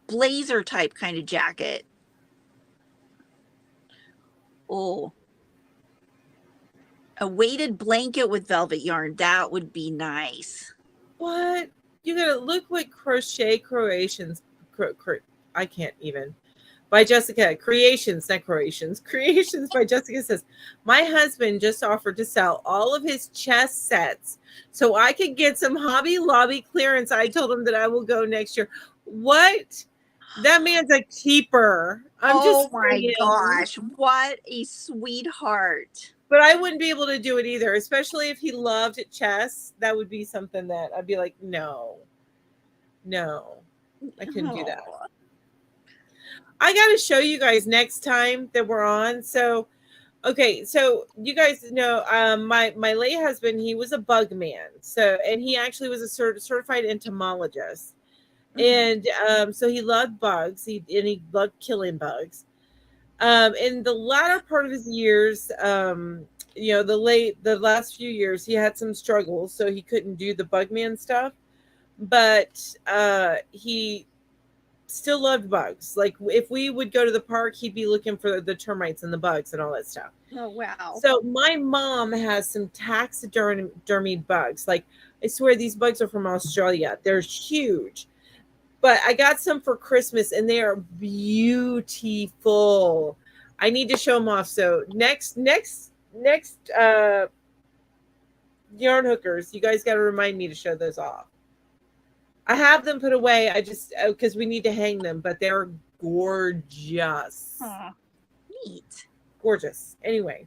blazer type kind of jacket? Oh, a weighted blanket with velvet yarn. That would be nice. What? You gotta look what crochet creations. I can't even. By Jessica, creations, not creations. Creations by Jessica says, my husband just offered to sell all of his chess sets so I could get some Hobby Lobby clearance. I told him that I will go next year. What? That man's a keeper. I'm Oh just my saying. gosh, what a sweetheart. But I wouldn't be able to do it either, especially if he loved chess. That would be something that I'd be like, no, no, I couldn't do that. Oh. I got to show you guys next time that we're on. So, okay, so you guys know, my late husband, he was a bug man. So, and he actually was a certified entomologist, Mhm. and so he loved bugs. He loved killing bugs. In the latter part of his years, the last few years, he had some struggles, so he couldn't do the bugman stuff. But he still loved bugs. Like if we would go to the park, he'd be looking for the termites and the bugs and all that stuff. Oh wow. So my mom has some taxidermied bugs. Like I swear these bugs are from Australia. They're huge. But I got some for Christmas and they are beautiful. I need to show them off. So next yarn hookers, you guys got to remind me to show those off. I have them put away. I just because we need to hang them, but they're gorgeous. Aw, neat. Gorgeous. Anyway,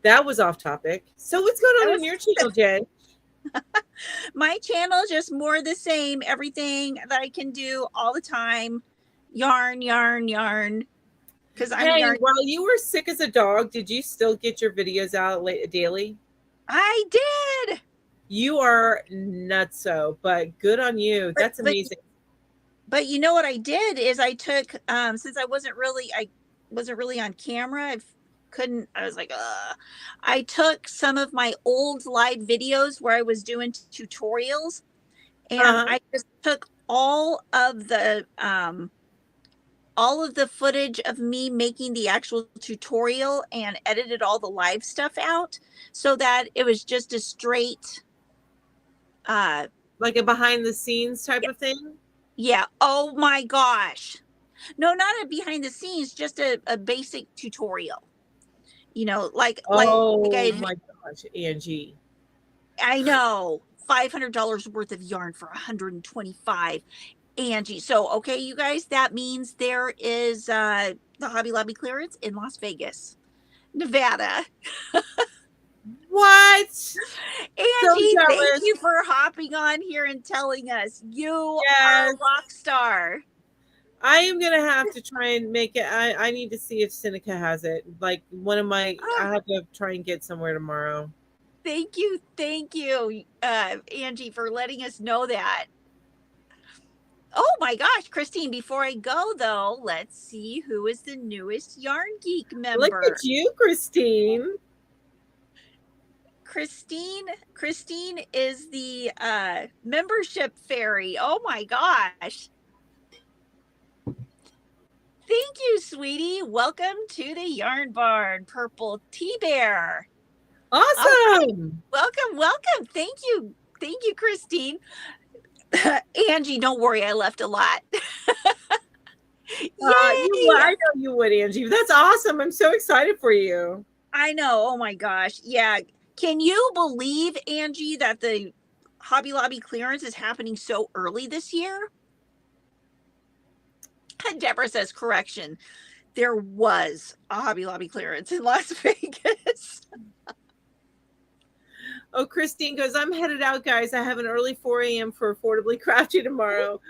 that was off topic. So what's going That on in was your channel, Jen? my channel, just more the same. Everything that I can do all the time. Yarn, yarn, yarn. Because I'm a Hey, yarn. while you were sick as a dog, did you still get your videos out daily? I did. You are nutso, but good on you. But That's but amazing. but you know what I did is I took since I wasn't really on camera. Couldn't I was like, I took some of my old live videos where I was doing tutorials, and Uh-huh. I just took all of the footage of me making the actual tutorial and edited all the live stuff out so that it was just a straight uh Like a behind the scenes type yeah, of thing? yeah. Oh my gosh. No, not a behind the scenes, just a basic tutorial. Like I Oh had, my gosh, Angie. I know $500 worth of yarn for 125. Angie. So okay, you guys, that means there is the Hobby Lobby clearance in Las Vegas, Nevada. What? So Angie, thank jealous. you for hopping on here and telling us. You are a Yes. rock star. I am gonna have to try and make it. I need to see if Seneca has it. Like I Ah, have to try and get somewhere tomorrow. thank you, Angie, for letting us know that. Oh my gosh, Christine, before I go though, let's see who is the newest Yarn Geek Look member. at you, Christine. Christine is the membership fairy. Oh my gosh. Thank you, sweetie. Welcome to the Yarn Barn, Purple Tea Bear. Awesome. Welcome. Thank you, Christine. Angie, don't worry, I left a lot. Yay! I know you would, Angie. That's awesome. I'm so excited for you. I know. Oh my gosh. Yeah. Can you believe, Angie, that the Hobby Lobby clearance is happening so early this year? Deborah says, correction, there was a Hobby Lobby clearance in Las Vegas. Oh, Christine goes, I'm headed out, guys. I have an early 4 a.m. for Affordably Crafty tomorrow.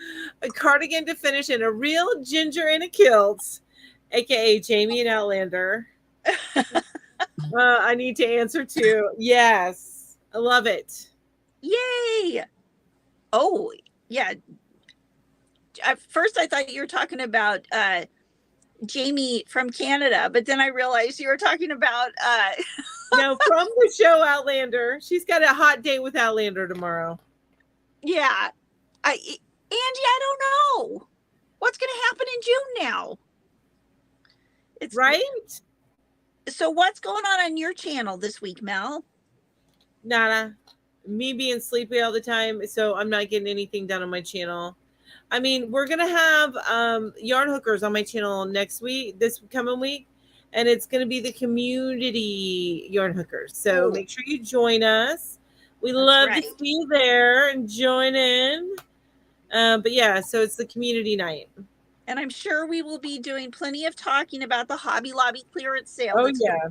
A cardigan to finish and a real ginger in a kilt, aka Jamie and Outlander. I need to answer too. Yes, I love it. Yay! Oh, yeah. At first, I thought you were talking about Jamie from Canada, but then I realized you were talking about No, from the show Outlander. She's got a hot date with Outlander tomorrow. Yeah. Angie, I don't know. What's going to happen in June now? It's right. So what's going on your channel this week, Mel? Nada. Me being sleepy all the time, so I'm not getting anything done on my channel. I mean, we're gonna have yarn hookers on my channel this coming week, and it's gonna be the community yarn hookers. So make sure you join us. We love to see you there and join in. But yeah, so it's the community night. And I'm sure we will be doing plenty of talking about the Hobby Lobby clearance sale. Oh yeah.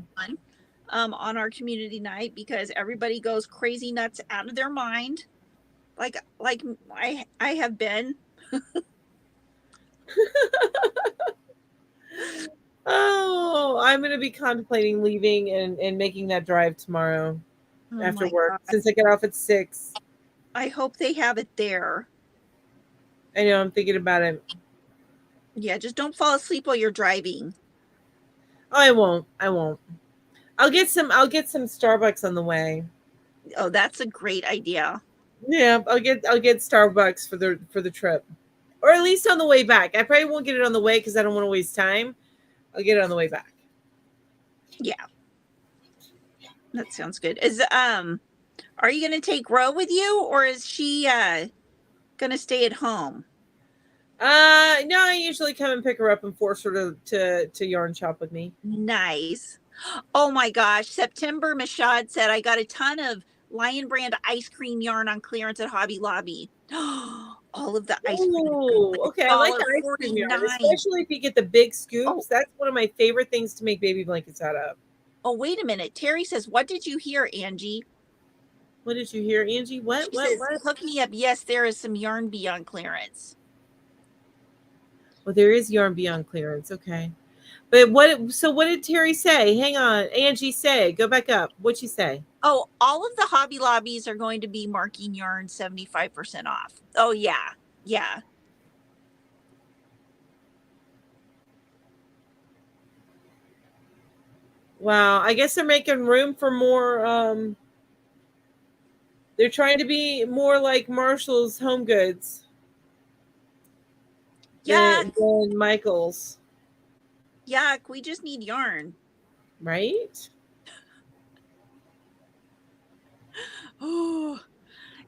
On our community night, because everybody goes crazy nuts out of their mind, like I have been. Oh, I'm going to be contemplating leaving and making that drive tomorrow after work, since I get off at 6. I hope they have it there. I know, I'm thinking about it. Yeah, just don't fall asleep while you're driving. Oh, I won't. I'll get some Starbucks on the way. Oh, that's a great idea. Yeah, I'll get Starbucks for the trip. Or at least on the way back. I probably won't get it on the way because I don't want to waste time. I'll get it on the way back. Yeah. That sounds good. Are you going to take Ro with you, or is she going to stay at home? No, I usually come and pick her up and force her to yarn shop with me. Nice. Oh my gosh. September Mashad said, I got a ton of Lion Brand ice cream yarn on clearance at Hobby Lobby. All of the ice cream. Okay, I like ice cream yarn, especially if you get the big scoops. Oh. That's one of my favorite things to make baby blankets out of. Oh, wait a minute. Terry says, what did you hear, Angie? What did you hear, Angie? What? She says, hook me up. Yes, there is some Yarn Bee on clearance. Well, there is Yarn Bee on clearance. Okay. But what did Terry say? Hang on. Angie say. Go back up. What'd she say? Oh, all of the Hobby Lobbies are going to be marking yarn 75% off. Oh, yeah. Yeah. Wow. I guess they're making room for more. They're trying to be more like Marshall's Home Goods. Yeah. Than Michael's. Yuck, we just need yarn. Right? Oh,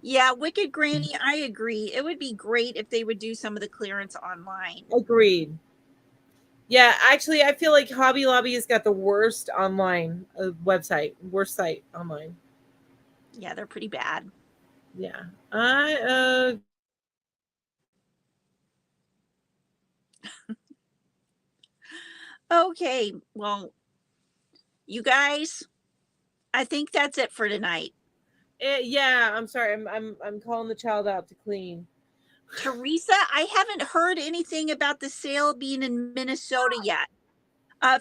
yeah, Wicked Granny, I agree. It would be great if they would do some of the clearance online. Agreed. Yeah, actually, I feel like Hobby Lobby has got the worst online website, worst site online. Yeah, they're pretty bad. Yeah. Okay, well, you guys, I think that's it for tonight. Yeah, I'm sorry. I'm calling the child out to clean. Teresa, I haven't heard anything about the sale being in Minnesota yet.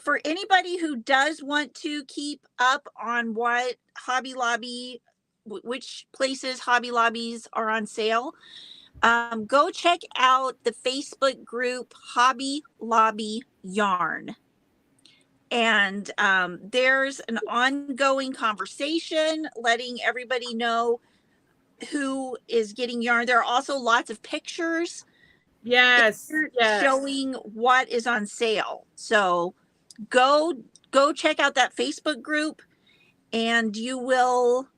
For anybody who does want to keep up on what Hobby Lobby, which places Hobby Lobbies are on sale, Go check out the Facebook group Hobby Lobby Yarn. And there's an ongoing conversation letting everybody know who is getting yarn. There are also lots of pictures Yes. showing what is on sale. So go check out that Facebook group, and you will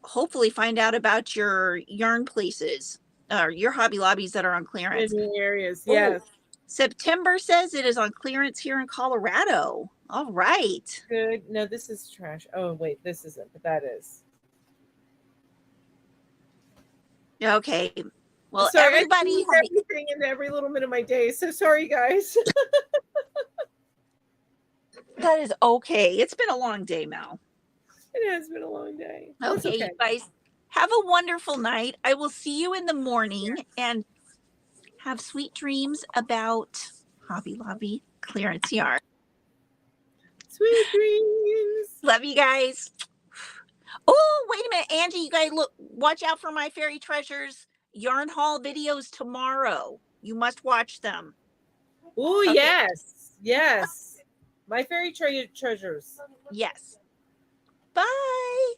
hopefully find out about your yarn places or your Hobby Lobbies that are on clearance. In the areas, yes. September says it is on clearance here in Colorado. All right. Good. No, this is trash. Oh, wait, this isn't, but that is. Okay. Well, sorry, everybody I everything in every little minute of my day. So sorry, guys. That is okay. It's been a long day, Mel. It has been a long day. Okay, you guys have a wonderful night. I will see you in the morning, and have sweet dreams about Hobby Lobby clearance yarn. Sweet dreams. Love you guys. Oh, wait a minute, Angie, you guys watch out for my Fairy Treasures yarn haul videos tomorrow. You must watch them. Oh, okay. Yes. My fairy treasures. Yes. Bye.